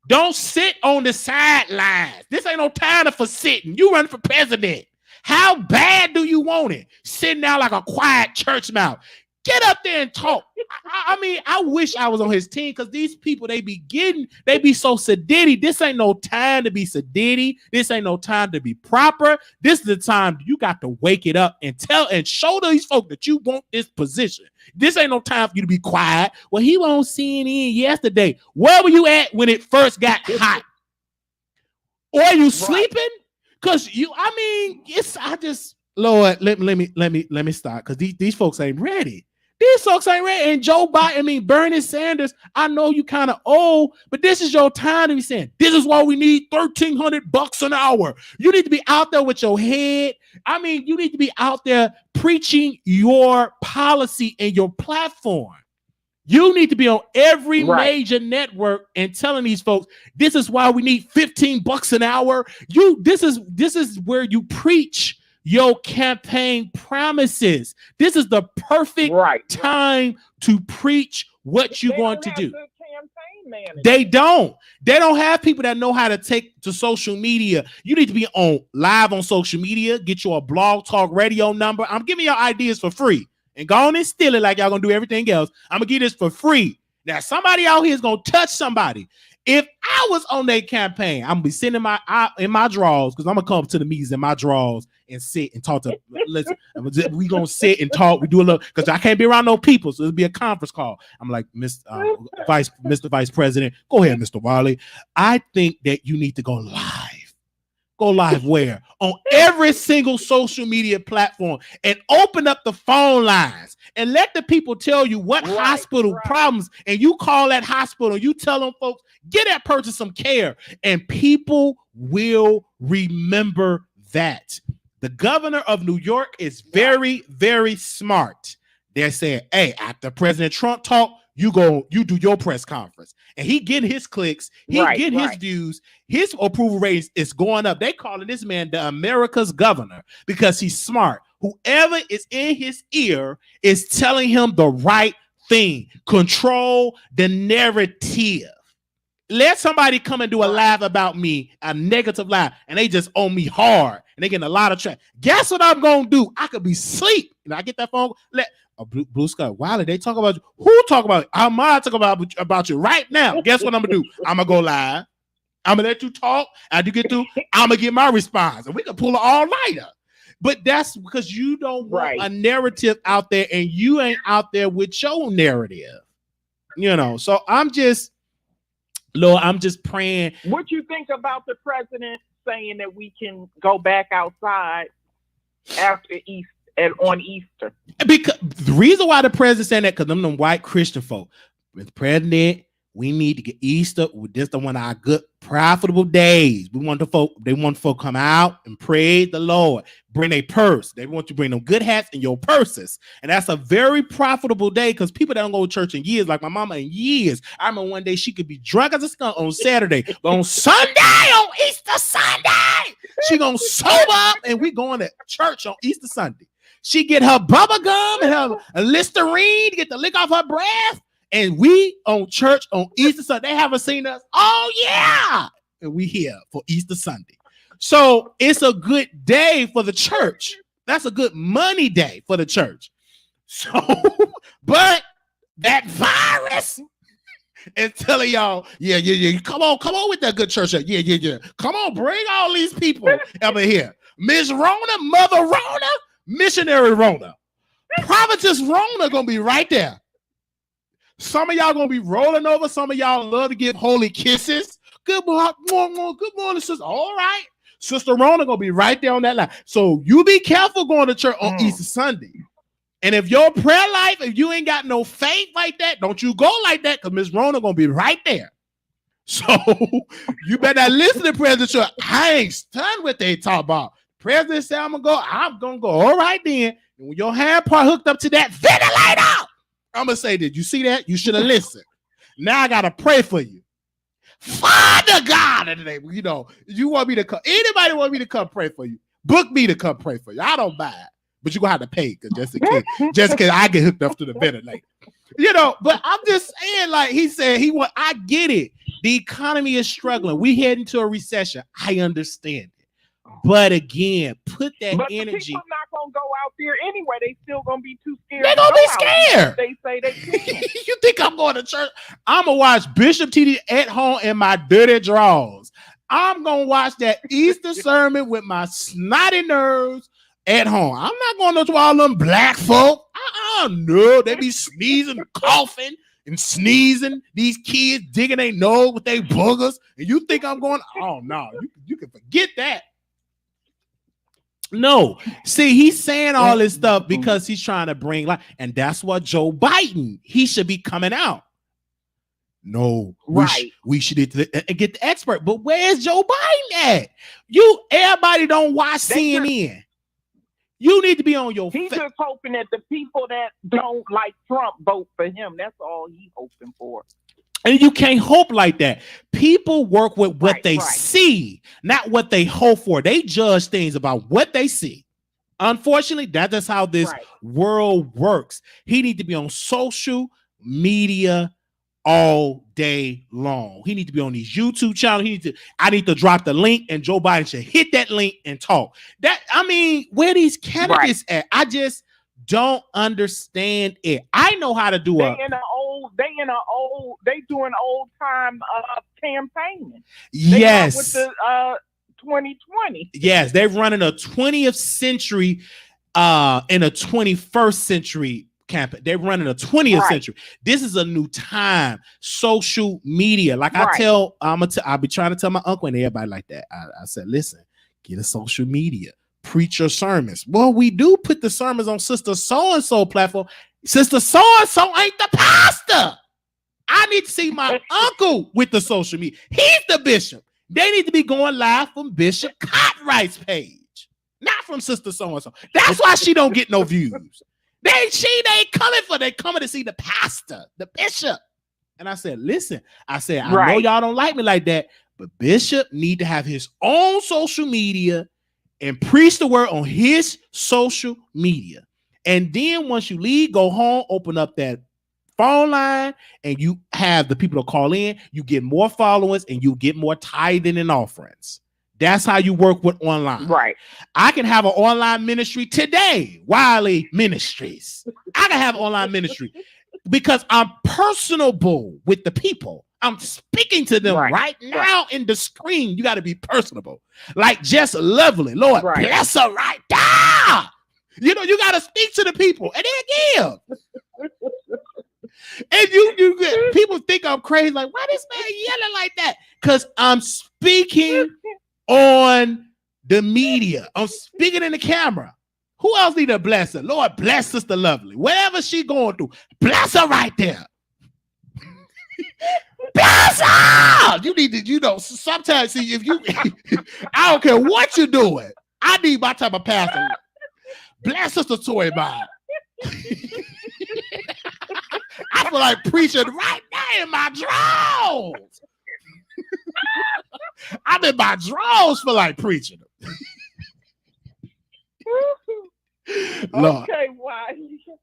Don't sit on the sidelines. This ain't no time for sitting. You run for president. How bad do you want it? Sitting down like a quiet church mouse. Get up there and talk. I mean, I wish I was on his team, because these people, they be so sedity. This ain't no time to be sedity. This ain't no time to be proper. This is the time you got to wake it up and tell and show these folks that you want this position. This ain't no time for you to be quiet. Well, he was on CNN yesterday. Where were you at when it first got hot? Or are you sleeping? Because Lord, let me start, because these folks ain't ready. These folks ain't ready. And Joe Biden, Bernie Sanders, I know you kind of old, but this is your time to be saying, this is why we need $1,300 an hour. You need to be out there with your head. You need to be out there preaching your policy and your platform. You need to be on every major network and telling these folks, this is why we need $15 an hour. This is where you preach your campaign promises. This is the perfect time to preach what you're going to do. They don't have people that know how to take to social media. You need to be live on social media. Get you a blog talk radio number. I'm giving y'all ideas for free. And go on and steal it like y'all gonna do everything else. I'm gonna give this for free. Now, somebody out here is gonna touch somebody. If I was on their campaign, I'm gonna be sitting in my drawers, because I'm gonna come to the meetings in my drawers and sit and talk to. Listen, we gonna sit and talk. We do a little, because I can't be around no people, so it'll be a conference call. I'm like, Mr. Vice President, go ahead, Mr. Wiley. I think that you need to go live. Go live where? On every single social media platform, and open up the phone lines and let the people tell you what hospital problems, and you call that hospital, you tell them folks, get that person some care, and people will remember that. The governor of New York is very, very smart. They're saying, hey, after President Trump talk, you do your press conference, and he getting his clicks, getting his views, his approval rates is going up. They calling this man the America's governor because he's smart. Whoever is in his ear is telling him the right thing. Control the narrative. Let somebody come and do a live about me, a negative live, and they just own me hard, and they getting a lot of traction. Guess what I'm gonna do? I could be asleep, and I get that phone. Blue Sky, Wiley, they talk about you. Who talk about you? I'm not talking about you right now. Guess what I'm gonna do? I'm gonna go live. I'm gonna let you talk. After you get through, I'm gonna get my response, and we can pull an all-nighter. But that's because you don't want a narrative out there, and you ain't out there with your narrative. So I'm just praying. What you think about the president saying that we can go back outside after Easter? On Easter, because the reason why the president saying that, because them white Christian folk, Mr. President, we need to get Easter. This is one of our good profitable days. They want folk come out and praise the Lord, bring their purse. They want you to bring them good hats in your purses, and that's a very profitable day because people that don't go to church in years, like my mama in years. I remember one day she could be drunk as a skunk on Saturday, but on Sunday, on Easter Sunday, she gonna sober up, and we going to church on Easter Sunday. She get her bubble gum and her Listerine to get the lick off her breath. And we on church on Easter Sunday. They haven't seen us. Oh, yeah. And we here for Easter Sunday. So it's a good day for the church. That's a good money day for the church. So, but that virus is telling y'all, yeah. Come on with that good church. Yeah. Come on, bring all these people over here. Miss Rona, Mother Rona, Missionary Rona, Prophetess Rona gonna be right there. Some of y'all gonna be rolling over. Some of y'all love to give holy kisses. Good morning, sister. All right, Sister Rona gonna be right there on that line. So you be careful going to church on Easter Sunday. And if your prayer life, if you ain't got no faith like that, don't you go like that, because Miss Rona gonna be right there. So you better not listen to President Trump. I ain't stunned what they talk about. President said I'm gonna go. All right then. And when your hand part hooked up to that ventilator, I'm gonna say, did you see that? You should have listened. Now I gotta pray for you. Father God, today, you want me to come? Anybody want me to come pray for you? Book me to come pray for you. I don't mind, but you're gonna have to pay, because just in case I get hooked up to the ventilator. But I'm just saying, like he said, I get it. The economy is struggling. We head into a recession. I understand it. But again, put that energy. People not gonna go out there anyway. They still gonna be too scared. They're gonna be scared. They say they can. You think I'm going to church? I'm gonna watch Bishop TD at home in my dirty drawers. I'm gonna watch that Easter sermon with my snotty nerves at home. I'm not going to all them black folk. No, they be sneezing, coughing, and sneezing. These kids digging their nose with their boogers, and you think I'm going? Oh no, you can forget that. No, see, he's saying all this stuff because he's trying to bring light, and that's what Joe Biden, he should be coming out. No, we should get the expert, but where's Joe Biden at? Everybody don't watch CNN. You need to be on your. He's just hoping that the people that don't like Trump vote for him. That's all he's hoping for. And you can't hope like that. People work with what they see, not what they hope for. They judge things about what they see. Unfortunately, that's how this world works. He needs to be on social media all day long. He needs to be on these YouTube channels. I need to drop the link, and Joe Biden should hit that link and talk. Where these candidates at? I just don't understand it. I know how to do they doing old time campaigning. Yes. With the 2020. Yes, they're running a 20th century in a 21st century campaign. They're running a 20th century. This is a new time. Social media. Like I'll be trying to tell my uncle and everybody like that. I said, listen, get a social media. Preach your sermons. Well, we do put the sermons on Sister So-and-so platform. Sister So-and-so ain't the pastor. I need to see my uncle with the social media. He's the bishop. They need to be going live from Bishop Cartwright's page, not from Sister So-and-so. That's why she don't get no views. They ain't coming they coming to see the pastor, the bishop. And I said, listen, I know y'all don't like me like that, but Bishop need to have his own social media and preach the word on his social media. And then once you leave, go home, open up that phone line, and you have the people to call in. You get more followers, and you get more tithing and offerings. That's how you work with online. Right. I can have an online ministry today, Wiley Ministries. I can have an online ministry because I'm personable with the people. I'm speaking to them right now in the screen. You got to be personable. Like just lovely. Lord, bless her right there. You know, you got to speak to the people and then give. And you people think I'm crazy. Like, why this man yelling like that? Because I'm speaking on the media. I'm speaking in the camera. Who else need to bless her? Lord, bless Sister Lovely. Whatever she going through, bless her right there. Bless her! You need to, sometimes see if you I don't care what you're doing. I need my type of pastor. Bless Sister Toy Bob. I feel like preaching right now in my drawers. I'm in my drawers for like preaching. Lord. Okay, why?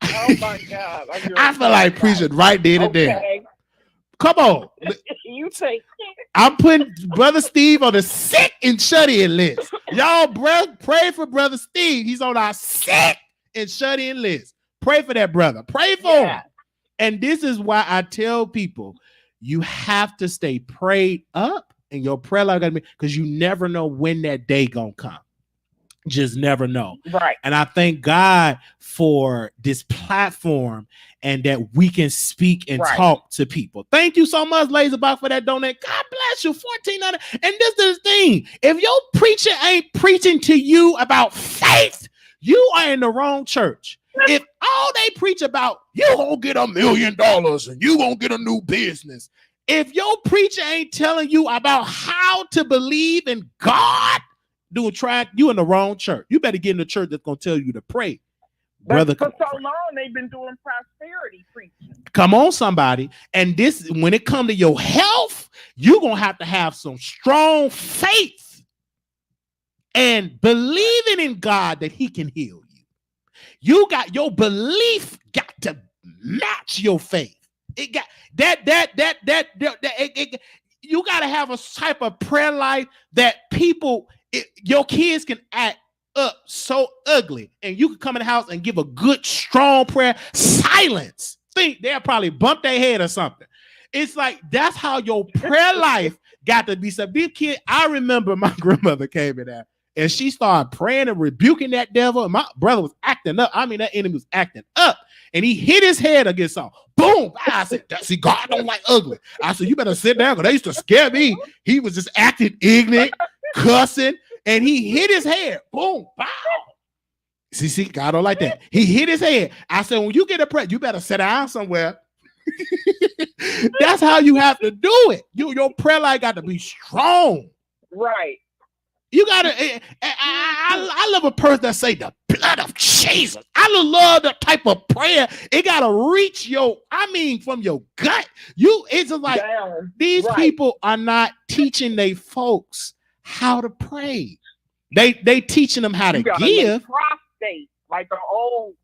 Oh my God. I feel like preaching right there and there. Come on. You take I'm putting Brother Steve on the sick and shut-in list. Y'all pray for Brother Steve. He's on our sick and shut-in list. Pray for that brother. Pray for him. And this is why I tell people, you have to stay prayed up in your prayer life, because you never know when that day gonna come. Just never know. Right. And I thank God for this platform and that we can speak and talk to people. Thank you so much, Laserbox, for that donate. God bless you, $1,400. And this is the thing. If your preacher ain't preaching to you about faith, you are in the wrong church. If all they preach about, you gonna get $1 million and you gonna get a new business. If your preacher ain't telling you about how to believe in God, you in the wrong church. You better get in the church that's gonna tell you to pray. Brother, for so long they've been doing prosperity preaching. Come on, somebody. And this, when it comes to your health, you're gonna have to have some strong faith and believing in God that He can heal you. You got your belief got to match your faith. It got you got to have a type of prayer life that your kids can act up so ugly, and you can come in the house and give a good, strong prayer. Silence. Think they'll probably bump their head or something. It's like that's how your prayer life got to be. So these kids, I remember my grandmother came in there and she started praying and rebuking that devil. And my brother was acting up. I mean, that enemy was acting up, and he hit his head against something. Boom! I said, "See, God don't like ugly." I said, "You better sit down," because they used to scare me. He was just acting ignorant, cussing. and he hit his head. Boom, bow. See, God don't like that. He hit his head. I said, when you get a prayer, you better sit down somewhere. That's how you have to do it. Your prayer life got to be strong. Right. You gotta. I love a person that say the blood of Jesus. I love the type of prayer. It gotta reach from your gut. It's like down. These people are not teaching their folks how to pray. They teaching them how to give. Prostate, like the old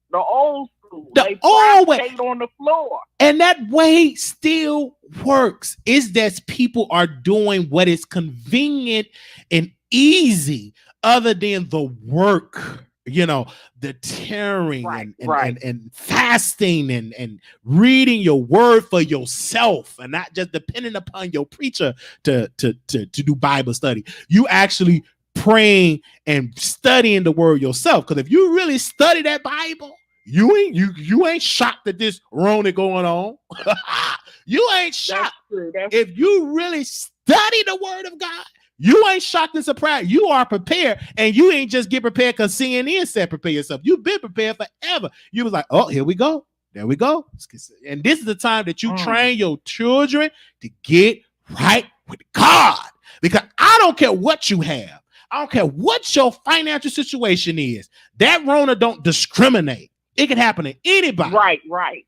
school. The old way on the floor. And that way still works. Is that people are doing what is convenient and easy other than the work, the tearing and fasting and reading your word for yourself and not just depending upon your preacher to do Bible study. You actually praying and studying the word yourself. Because if you really study that Bible, you ain't shocked at this Rona going on. You ain't shocked. If you really study the word of God, you ain't shocked and surprised. You are prepared, and you ain't just get prepared because CNN said prepare yourself. You've been prepared forever. You was like, oh, here we go. There we go. And this is the time that you train your children to get right with God. Because I don't care what you have. I don't care what your financial situation is. That Rona don't discriminate. It can happen to anybody. Right.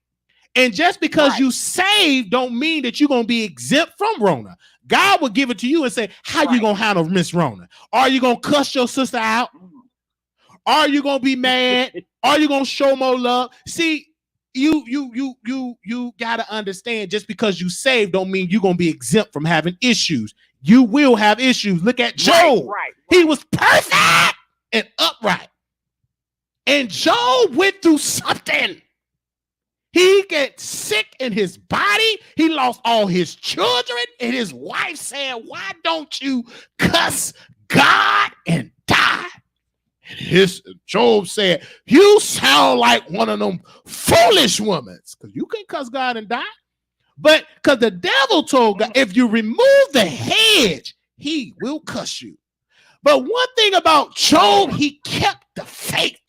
And just because you saved don't mean that you're going to be exempt from Rona. God will give it to you and say, how you going to handle Miss Rona? Are you going to cuss your sister out? Are you going to be mad? Are you going to show more love? See, you got to understand, just because you saved don't mean you're going to be exempt from having issues. You will have issues. Look at Job. Right. He was perfect and upright. And Job went through something. He gets sick in his body. He lost all his children. And his wife said, why don't you cuss God and die? And Job said, you sound like one of them foolish women. Because you can cuss God and die. But because the devil told God, if you remove the hedge, he will cuss you. But one thing about Job, he kept the faith.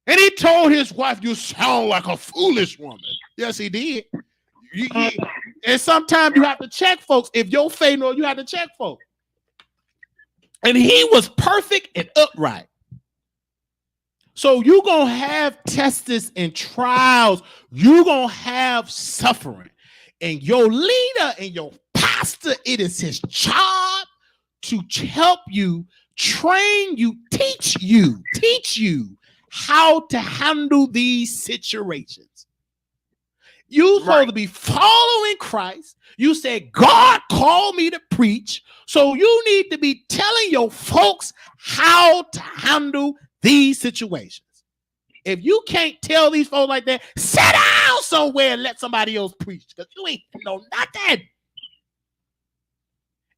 And he told his wife, you sound like a foolish woman. Yes, he did. And sometimes you have to check folks. If your faith knows, you have to check folks. And he was perfect and upright. So you're going to have tests and trials. You're going to have suffering. And your leader and your pastor, it is his job to help you, train you, teach you how to handle these situations. You're supposed to be following Christ. You said, God called me to preach. So you need to be telling your folks how to handle these situations. If you can't tell these folks like that, sit down somewhere and let somebody else preach, because you ain't know nothing.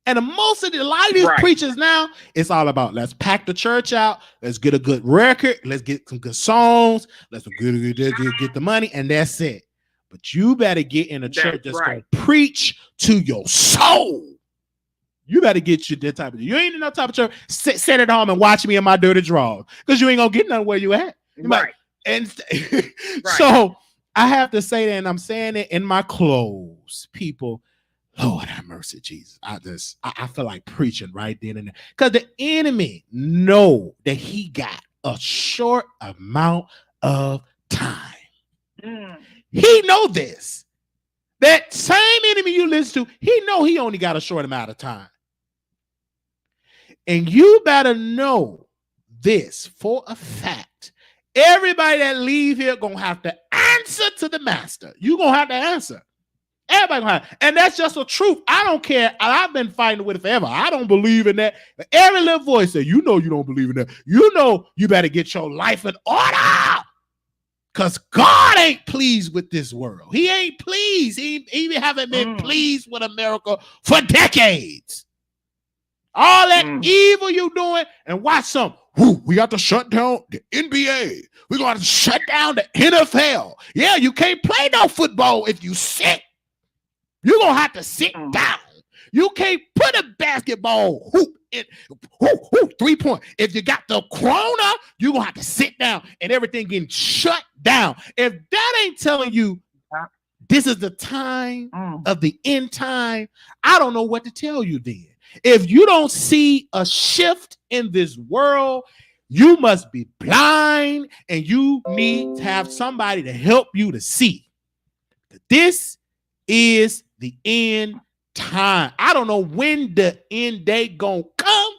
And a lot of these preachers now, it's all about, let's pack the church out. Let's get a good record. Let's get some good songs. Let's get the money. And that's it. But you better get in a church that's going to preach to your soul. You better get you that type of, you ain't in that type of church. Sit at home and watch me in my dirty drawers, because you ain't going to get none where you at. So I have to say that, and I'm saying it in my clothes, people. Lord have mercy, Jesus. I feel like preaching right then and there. Because the enemy know that he got a short amount of time. He know this. That same enemy you listen to, he know he only got a short amount of time. And you better know this for a fact. Everybody that leave here gonna have to answer to the master. You gonna have to answer. Everybody gonna have, and that's just the truth. I don't care. I've been fighting with it forever. I don't believe in that. Every little voice says, you know you don't believe in that. You know you better get your life in order. Because God ain't pleased with this world. He ain't pleased. He haven't been pleased with America for decades. All that evil you doing, and watch some. We got to shut down the NBA. We got to shut down the NFL. Yeah, you can't play no football if you sick. You're going to have to sit down. You can't put a basketball hoop in 3-point. If you got the corona, you're going to have to sit down and everything getting shut down. If that ain't telling you this is the time of the end time, I don't know what to tell you then. If you don't see a shift in this world, you must be blind and you need to have somebody to help you to see. This is the end time. I don't know when the end day gonna come,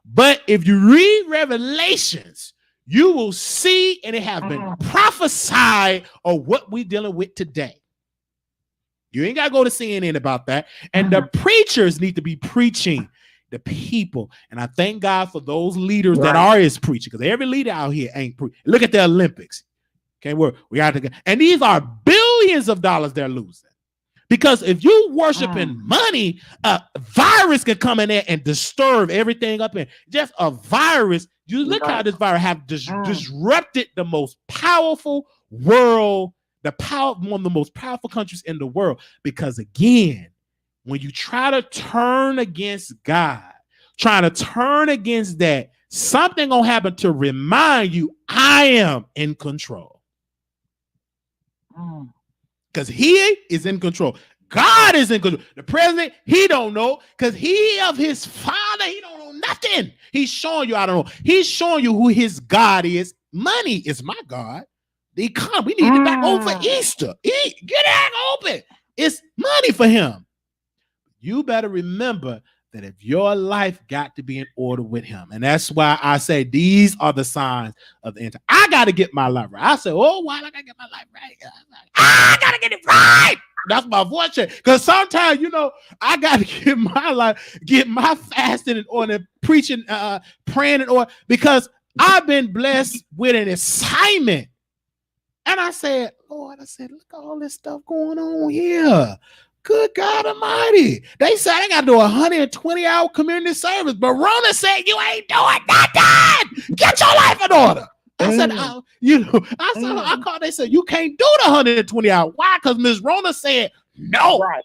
but if you read Revelations, you will see, and it has been prophesied of what we're dealing with today. You ain't got to go to CNN about that. And the preachers need to be preaching the people. And I thank God for those leaders that are preaching, because every leader out here ain't preaching. Look at the Olympics. Okay, we have to, and these are billions of dollars they're losing. Because if you worshiping money, a virus can come in there and disturb everything up in. Just a virus. You look how this virus have disrupted the most powerful world. One of the most powerful countries in the world, because again, when you try to turn against God, trying to turn against that, something gonna happen to remind you, I am in control. Because he is in control. God is in control. The president, he don't know, because he of his father, he don't know nothing. He's showing you, I don't know. He's showing you who his God is. Money is my God. The economy, we need it back open for Easter. Get it open. It's money for him. You better remember that if your life got to be in order with him, and that's why I say these are the signs of the end time. I got to get my life right. I say, oh, why I got to get my life right? I got to get it right. That's my voice check. Because sometimes, I got to get my life, get my fasting in order, preaching, praying in order, because I've been blessed with an assignment. And I said, Lord, look at all this stuff going on here. Good God Almighty. They said I got to do 120-hour community service, but Rona said you ain't doing nothing. Get your life in order. I said, I called. They said you can't do the 120 hours. Why? Because Miss Rona said no. Right.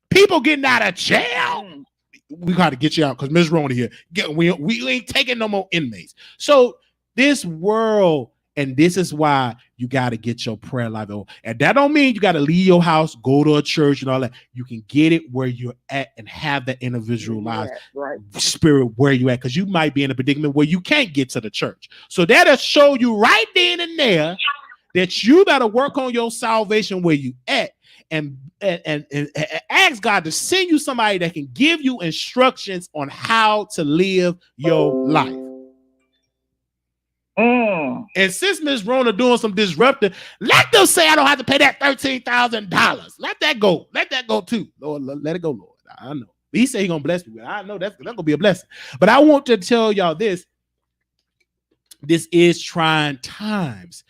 People getting out of jail. We got to get you out because Miss Rona here. We ain't taking no more inmates. So this world. And this is why you got to get your prayer life over. And that don't mean you got to leave your house, go to a church and all that. You can get it where you're at and have that individualized spirit where you at. Because you might be in a predicament where you can't get to the church. So that'll show you right then and there that you got to work on your salvation where you at. And ask God to send you somebody that can give you instructions on how to live your life. And since Miss Rona doing some disrupting, let them say I don't have to pay that $13,000. Let that go. Let that go too. Lord, let it go, Lord. I know. He said he's gonna bless me. I know that's gonna be a blessing. But I want to tell y'all this. This is trying times,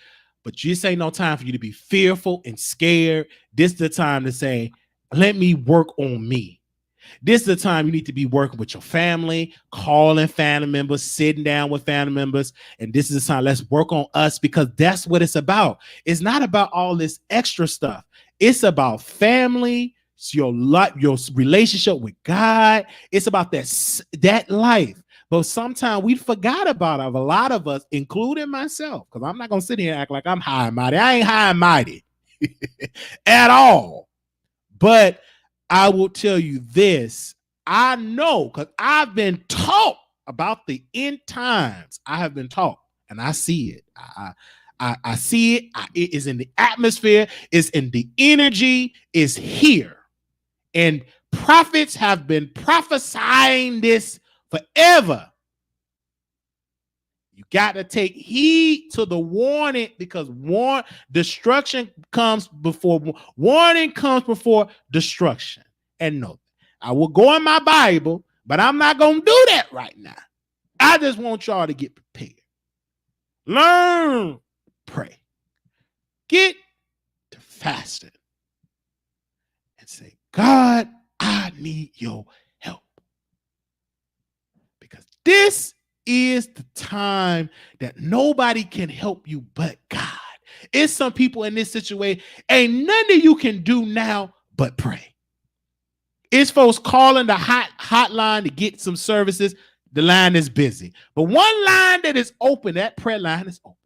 but this ain't no time for you to be fearful and scared. This is the time to say, let me work on me. This is the time you need to be working with your family, calling family members, sitting down with family members. And this is the time, let's work on us, because that's what it's about. It's not about all this extra stuff. It's about family, your life, your relationship with God. It's about that life. But sometimes we forgot about it. A lot of us, including myself, because I'm not going to sit here and act like I'm high and mighty. I ain't high and mighty at all. But I will tell you this. I know, because I've been taught about the end times. I have been taught, and I see it. I see it. It is in the atmosphere. It's in the energy. It's here. And prophets have been prophesying this forever. You got to take heed to the warning, because destruction comes before warning comes before destruction. And no, I will go in my Bible, but I'm not going to do that right now. I just want y'all to get prepared. Learn, pray, get to fasting, and say, God, I need your help, because this is the time that nobody can help you but God. It's some people in this situation, ain't nothing you can do now but pray. It's folks calling the hotline to get some services. The line is busy. But one line that is open, that prayer line is open.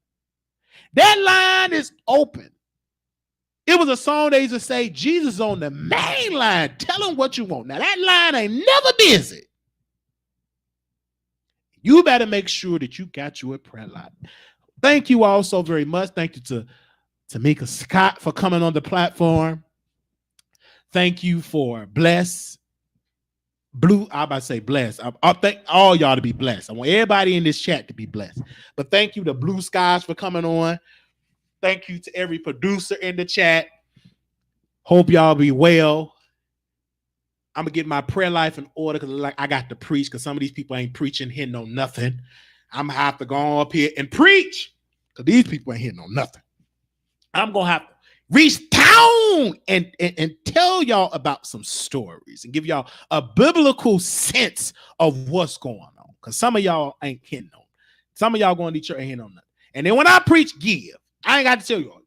That line is open. It was a song they used to say, Jesus on the main line. Tell him what you want. Now, that line ain't never busy. You better make sure that you got you a prayer line. Thank you all so very much. Thank you to TAMIKA Scott for coming on the platform. Thank you for Bless. Blue, I'm about to say blessed. I thank all y'all to be blessed. I want everybody in this chat to be blessed. But thank you to Blue Skies for coming on. Thank you to every producer in the chat. Hope y'all be well. I'm gonna get my prayer life in order because like I got to preach because some of these people ain't preaching, hitting on nothing. I'm gonna have to go up here and preach because these people ain't hitting on nothing. I'm gonna have to reach town and tell y'all about some stories and give y'all a biblical sense of what's going on. Because some of y'all ain't hitting on. Some of y'all going to church ain't hitting on nothing. And then when I preach, give. I ain't got to tell y'all.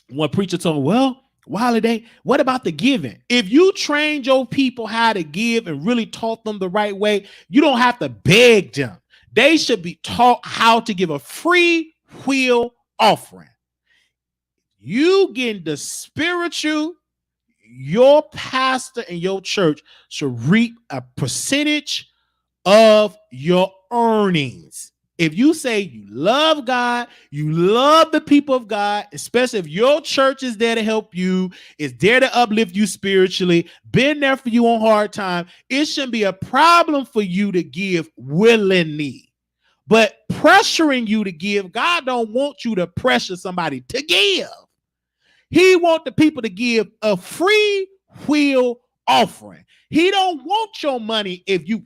One preacher told me, well, Wiley, what about the giving? If you trained your people how to give and really taught them the right way, you don't have to beg them. They should be taught how to give a free will offering. You getting the spiritual, your pastor and your church should reap a percentage of your earnings. If you say you love God, you love the people of God, especially if your church is there to help you, is there to uplift you spiritually, been there for you on hard time, it shouldn't be a problem for you to give willingly. But pressuring you to give, God don't want you to pressure somebody to give. He wants the people to give a free will offering. He don't want your money if you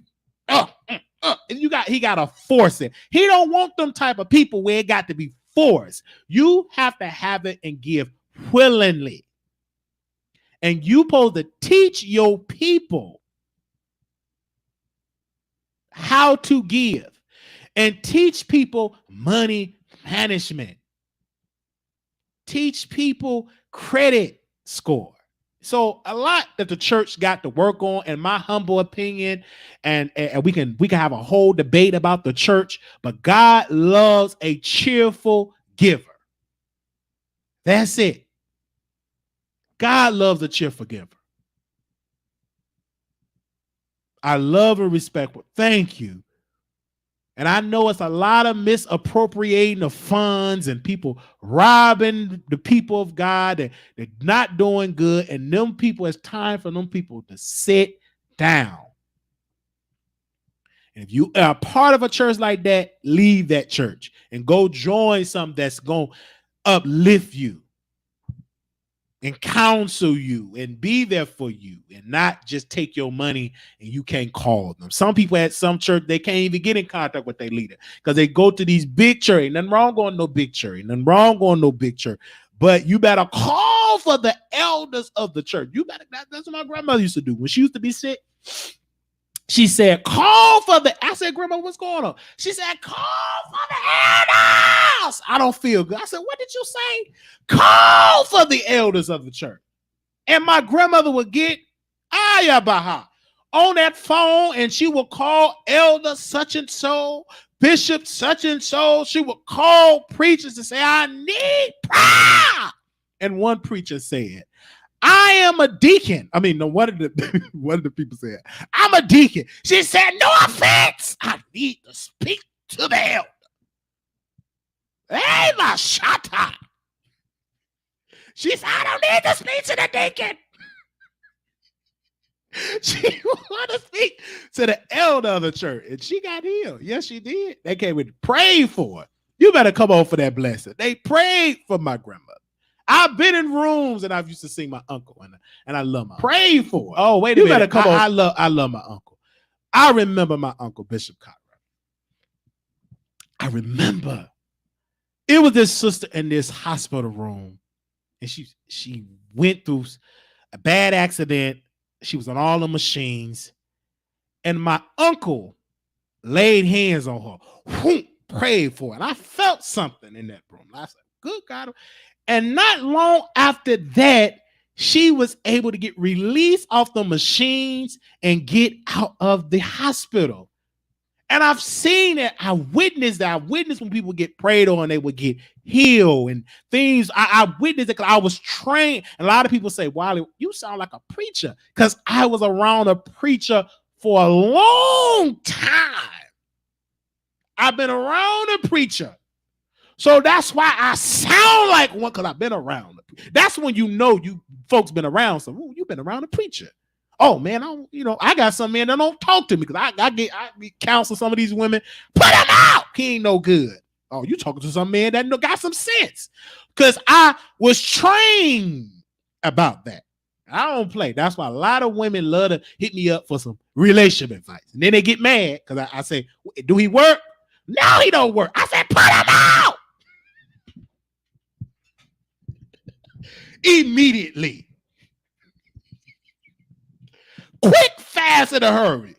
he gotta force it. He don't want them type of people where it got to be forced. You have to have it and give willingly. And you supposed to teach your people how to give and teach people money management. Teach people credit score. So a lot that the church got to work on, in my humble opinion, and we can have a whole debate about the church, but God loves a cheerful giver. That's it. God loves a cheerful giver. I love and respect. Thank you. And I know it's a lot of misappropriating of funds and people robbing the people of God. They're not doing good. And them people, it's time for them people to sit down. And if you are part of a church like that, leave that church and go join something that's going to uplift you and counsel you and be there for you and not just take your money and you can't call them. Some people at some church, they can't even get in contact with their leader because they go to these big church. Ain't nothing wrong going to no big church. Ain't nothing wrong going to no big church. But you better call for the elders of the church. You better. That's what my grandmother used to do. When she used to be sick, she said, call for the, I said, Grandma, what's going on? She said, call for the elders. I don't feel good. I said, what did you say? Call for the elders of the church. And my grandmother would get Ayabaha on that phone and she would call elder such and so, bishop such and so. She would call preachers to say, I need prayer. And one preacher said, I am a deacon. I mean, no, one of the people said, I'm a deacon. She said, no offense. I need to speak to the elder. Hey, my shata. She said, I don't need to speak to the deacon. She wanted to speak to the elder of the church. And she got healed. Yes, she did. They came and prayed for her. You better come on for that blessing. They prayed for my grandmother. I've been in rooms and I've used to see my uncle and I love my uncle. Pray for it. Oh, wait a minute. You better come on. I love my uncle. I remember my uncle, Bishop Cartwright. I remember it was this sister in this hospital room and she went through a bad accident. She was on all the machines and my uncle laid hands on her, prayed for her. And I felt something in that room. I said, good God. And not long after that, she was able to get released off the machines and get out of the hospital. And I've seen it. I witnessed that. I witnessed when people get prayed on, they would get healed and things. I witnessed it because I was trained. And a lot of people say, Wiley, you sound like a preacher, because I was around a preacher for a long time. I've been around a preacher. So that's why I sound like one, because I've been around. That's when you know you folks been around. So you've been around a preacher. Oh man, I got some men that don't talk to me because I counsel some of these women. Put him out. He ain't no good. Oh, you talking to some man that got some sense, because I was trained about that. I don't play. That's why a lot of women love to hit me up for some relationship advice, and then they get mad because I say, "Do he work?" No, he don't work. I said, put him out immediately. Quick, fast, in a hurry.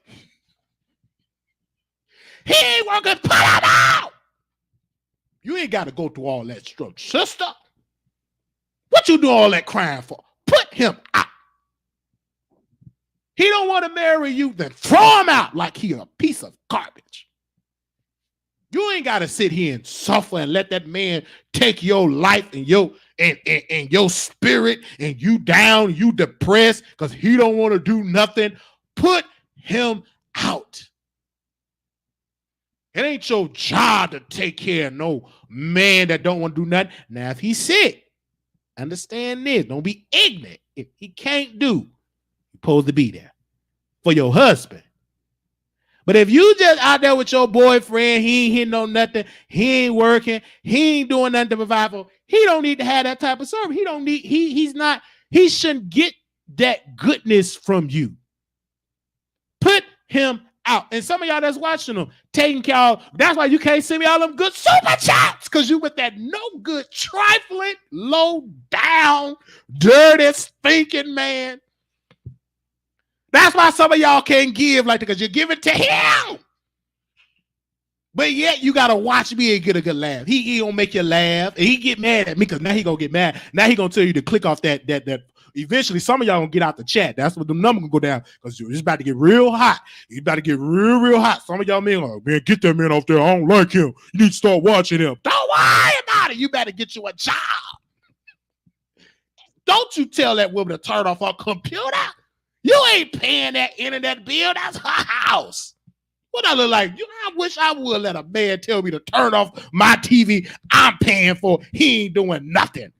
He ain't working. Put him out. You ain't got to go through all that struggle, sister. What you do all that crying for? Put him out. He don't want to marry you, then throw him out like he a piece of garbage. You ain't got to sit here and suffer and let that man take your life and your spirit, and you down, you depressed because he don't want to do nothing. Put him out. It ain't your job to take care of no man that don't want to do nothing. Now, if he's sick, understand this. Don't be ignorant. If he can't do, you're supposed to be there for your husband. But if you just out there with your boyfriend, he ain't hitting on nothing, he ain't working, he ain't doing nothing to provide for, he don't need to have that type of service. He don't need, he shouldn't get that goodness from you. Put him out. And some of y'all that's watching them, taking care of, that's why you can't send me all them good super chats, because you with that no good, trifling, low down, dirty, stinking man. That's why some of y'all can't give like that, because you give it to him. But yet you gotta watch me and get a good laugh. He gonna make you laugh, and he get mad at me because now he gonna get mad. Now he gonna tell you to click off that. Eventually, some of y'all gonna get out the chat. That's what the number gonna go down, because it's about to get real hot. It's about to get real hot. Some of y'all men are, man, get that man off there. I don't like him. You need to start watching him. Don't worry about it. You better get you a job. Don't you tell that woman to turn off her computer. You ain't paying that internet bill. That's her house. What I look like? I wish I would let a man tell me to turn off my TV I'm paying for. He ain't doing nothing.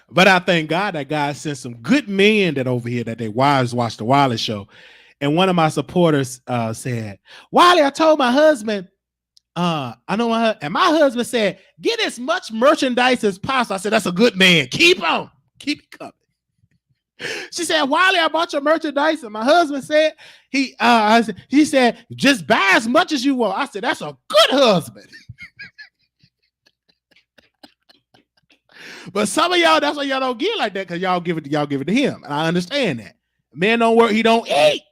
But I thank God that God sent some good men that over here that they wives watch the Wiley Show. And one of my supporters said, Wiley, I told my husband, and my husband said, get as much merchandise as possible. I said, that's a good man. Keep on. Keep it coming. She said, Wiley, I bought your merchandise. And my husband said, he said, just buy as much as you want. I said, that's a good husband. But some of y'all, that's why y'all don't get like that, because y'all give it to him. And I understand that. Man don't work, he don't eat.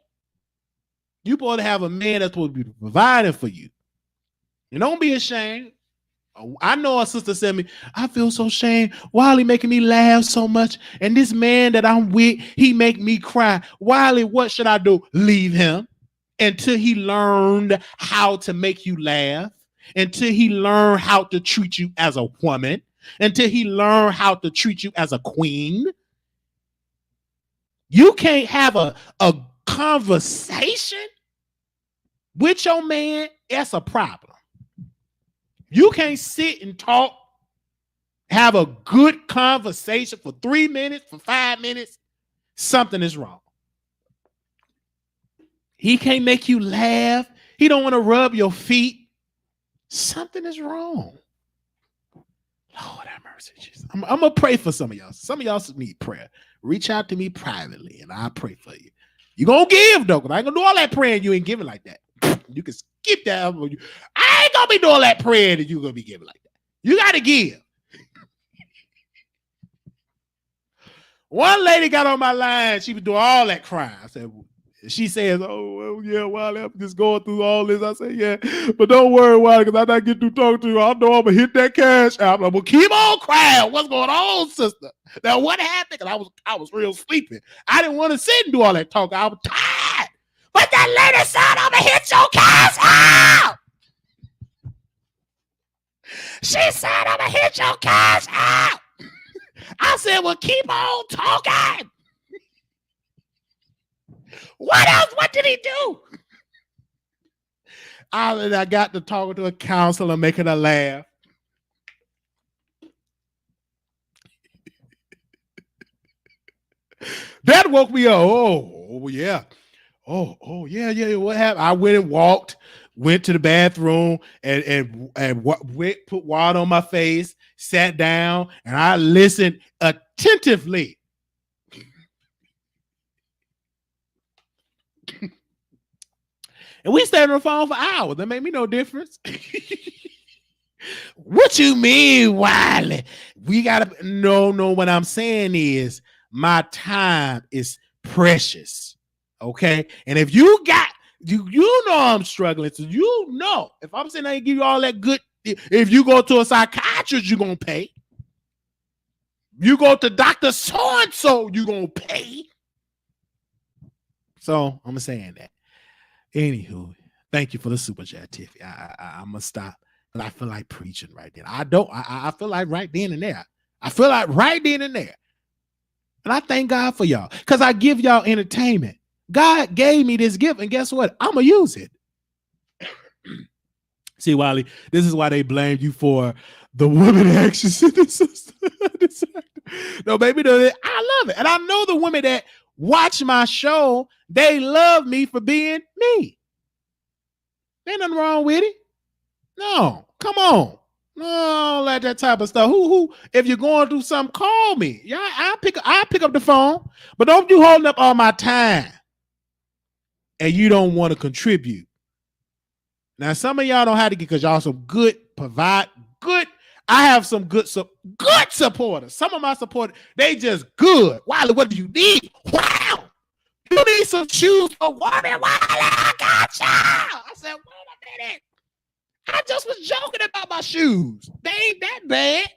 You supposed to have a man that's supposed to be providing for you. And don't be ashamed. I know a sister said to me, I feel so ashamed. Wiley making me laugh so much. And this man that I'm with, he make me cry. Wiley, what should I do? Leave him until he learned how to make you laugh, until he learned how to treat you as a woman, until he learned how to treat you as a queen. You can't have a conversation with your man. That's a problem. You can't sit and talk, have a good conversation for 3 minutes, for 5 minutes. Something is wrong. He can't make you laugh. He don't want to rub your feet. Something is wrong. Lord have mercy, Jesus. I'm going to pray for some of y'all. Some of y'all need prayer. Reach out to me privately, and I'll pray for you. You're going to give, though, because I ain't going to do all that praying. You ain't giving like that. You can skip that. I ain't going to be doing all that praying that you're going to be giving like that. You got to give. One lady got on my line. She was doing all that crying. I said, She says, "Oh, well, yeah, Wiley, I'm just going through all this." I say, "Yeah, but don't worry, Wiley, because I not get through talking to you. I know I'm gonna hit that cash out. I'm gonna keep on crying. What's going on, sister? Now, what happened? Because I was real sleepy. I didn't want to sit and do all that talking. I was tired. But that lady said, I'm gonna hit your cash out. She said, I'm gonna hit your cash out. I said, well, keep on talking. What else? What did he do? I got to talking to a counselor, making her laugh. That woke me up. Oh yeah. Oh yeah. What happened? I went and went to the bathroom and put water on my face, sat down, and I listened attentively. And we stayed on the phone for hours. That made me no difference. What you mean, Wiley? We gotta no. What I'm saying is my time is precious. Okay. And if you got you know I'm struggling. So you know if I'm saying I give you all that good, if you go to a psychiatrist, you're gonna pay. You go to Dr. So-and-so, you're gonna pay. So I'm saying that. Anywho, thank you for the super chat, Tiffy. I'm gonna stop because I feel like preaching right then. I feel like right then and there. I feel like right then and there. And I thank God for y'all because I give y'all entertainment. God gave me this gift, and guess what? I'm gonna use it. See, Wiley, this is why they blame you for the women actions in the system. No, baby, I love it. And I know the women that watch my show, they love me for being me. Ain't nothing wrong with it. No, come on. No, like that type of stuff. Who? If you're going through something, call me. Yeah, I pick up the phone, but don't you holding up all my time and you don't want to contribute. Now, some of y'all don't have to get because y'all some good. I have some good supporters. Some of my supporters, they just good. Wiley, what do you need? Wow. You need some shoes for women. Wiley, I got you. I said, wait a minute. I just was joking about my shoes. They ain't that bad.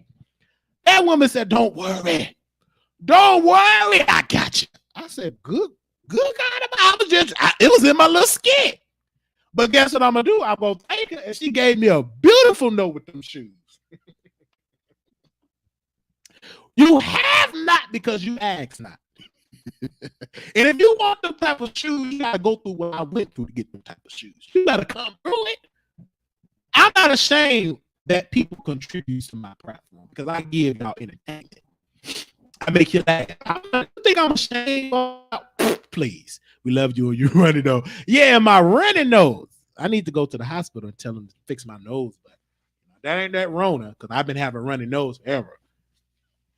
That woman said, don't worry. Don't worry. I got you. I said, good God. It was in my little skit. But guess what I'm going to do? I'm going to take her. And she gave me a beautiful note with them shoes. You have not because you ask not. And if you want them type of shoes, you got to go through what I went through to get them type of shoes. You got to come through it. I'm not ashamed that people contribute to my platform because I give y'all entertainment. I make you laugh. I think I'm ashamed of, please. We love you. You running nose. Yeah, my running nose. I need to go to the hospital and tell them to fix my nose. But that ain't that Rona because I've been having a running nose forever.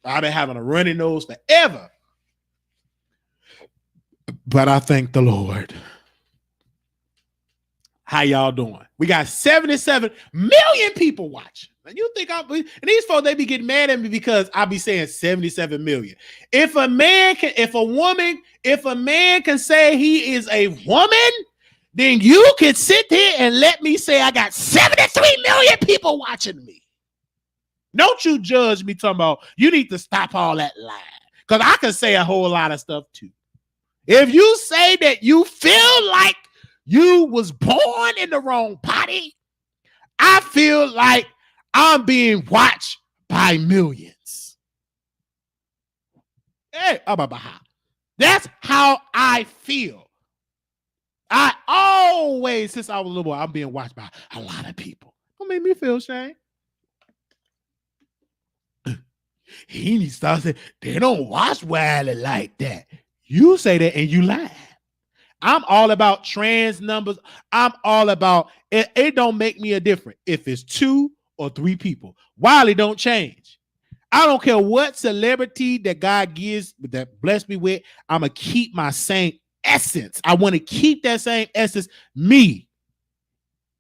I've been having a running nose forever. But I thank the Lord. How y'all doing? We got 77 million people watching. And you think and these folks, they be getting mad at me because I be saying 77 million. If a man can say he is a woman, then you can sit there and let me say I got 73 million people watching me. Don't you judge me talking about you need to stop all that lying. Because I can say a whole lot of stuff too. If you say that you feel like you was born in the wrong body, I feel like I'm being watched by millions. Hey, that's how I feel. I always, since I was a little boy, I'm being watched by a lot of people. Don't make me feel shame. He needs to start saying, they don't watch Wiley like that. You say that and you lie. I'm all about trans numbers. I'm all about it. It don't make me a difference if it's 2 or 3 people. Wiley don't change. I don't care what celebrity that God gives, that bless me with. I'm going to keep my same essence. I want to keep that same essence. Me.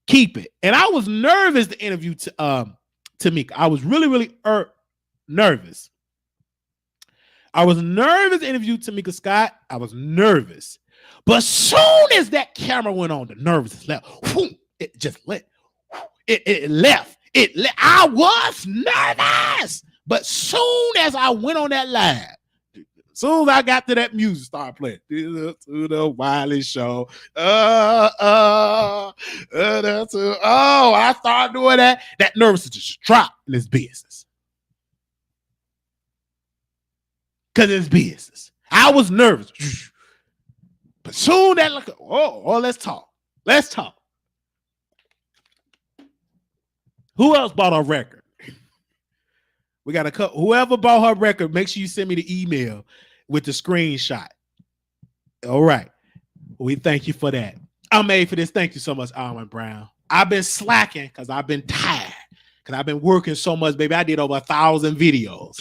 Keep it. And I was nervous to interview TAMIKA. I was really, really nervous. I was nervous to interview TAMIKA Scott. I was nervous. But soon as that camera went on, the nerves left. It just let. It left. I was nervous, but soon as I went on that live, soon as I got to that music, started playing to the Wiley Show. I started doing that. That nervousness just dropped in this business. Because it's business. I was nervous. But soon that let's talk. Let's talk. Who else bought our record? We got a couple. Whoever bought her record, make sure you send me the email with the screenshot. All right. We thank you for that. I'm made for this. Thank you so much, Alwyn Brown. I've been slacking because I've been tired. Because I've been working so much, baby. I did over 1,000 videos.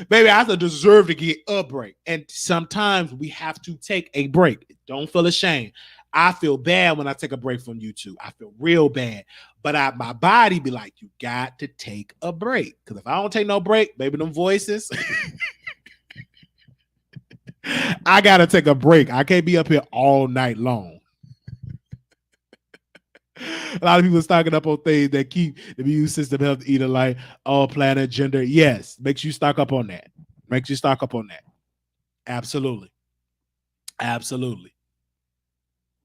Baby, I deserve to get a break. And sometimes we have to take a break. Don't feel ashamed. I feel bad when I take a break from YouTube. I feel real bad. But my body be like, you got to take a break. Because if I don't take no break, baby, them voices, I got to take a break. I can't be up here all night long. A lot of people stocking up on things that keep the immune system healthy, eating like all planet, gender. Yes, make sure you stock up on that. Make sure you stock up on that. Absolutely. Absolutely.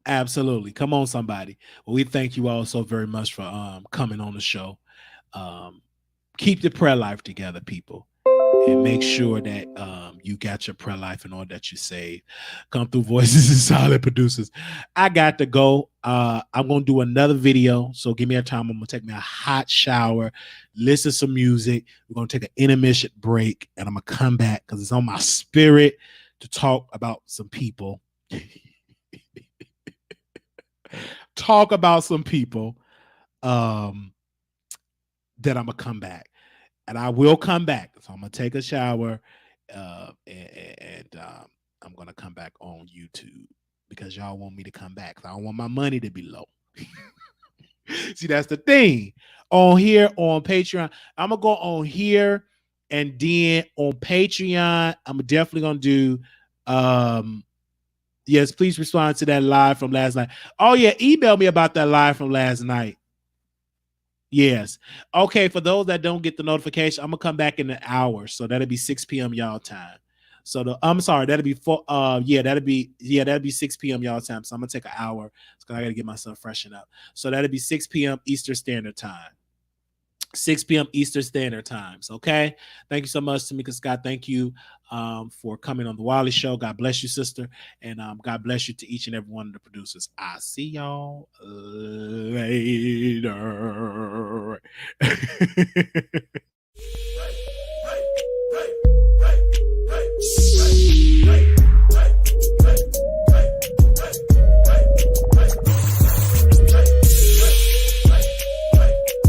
Absolutely. Come on, somebody. Well, we thank you all so very much for coming on the show. Keep the prayer life together, people. And make sure that you got your prayer life in order that you save. Come through Voices and Solid Producers. I got to go. I'm going to do another video. So give me a time. I'm going to take me a hot shower, listen to some music. We're going to take an intermission break. And I'm going to come back because it's on my spirit to talk about some people. Talk about some people that I'm going to come back. And I will come back. So I'm going to take a shower and I'm going to come back on YouTube because y'all want me to come back. I don't want my money to be low. See, that's the thing. On here, on Patreon, I'm going to go on here and then on Patreon, I'm definitely going to do, yes, please respond to that live from last night. Oh, yeah, email me about that live from last night. Yes. Okay, for those that don't get the notification, I'm gonna come back in an hour. So that'll be 6 p.m. y'all time. So I'm sorry, that'll be that'll be 6 p.m. y'all time. So I'm gonna take an hour because I gotta get myself freshened up. So that'll be 6 p.m. Eastern Standard Time. 6 p.m. Eastern Standard Times. Okay. Thank you so much, Tamika Scott. Thank you for coming on the Wiley Show. God bless you, sister. And God bless you to each and every one of the producers. I'll see y'all later.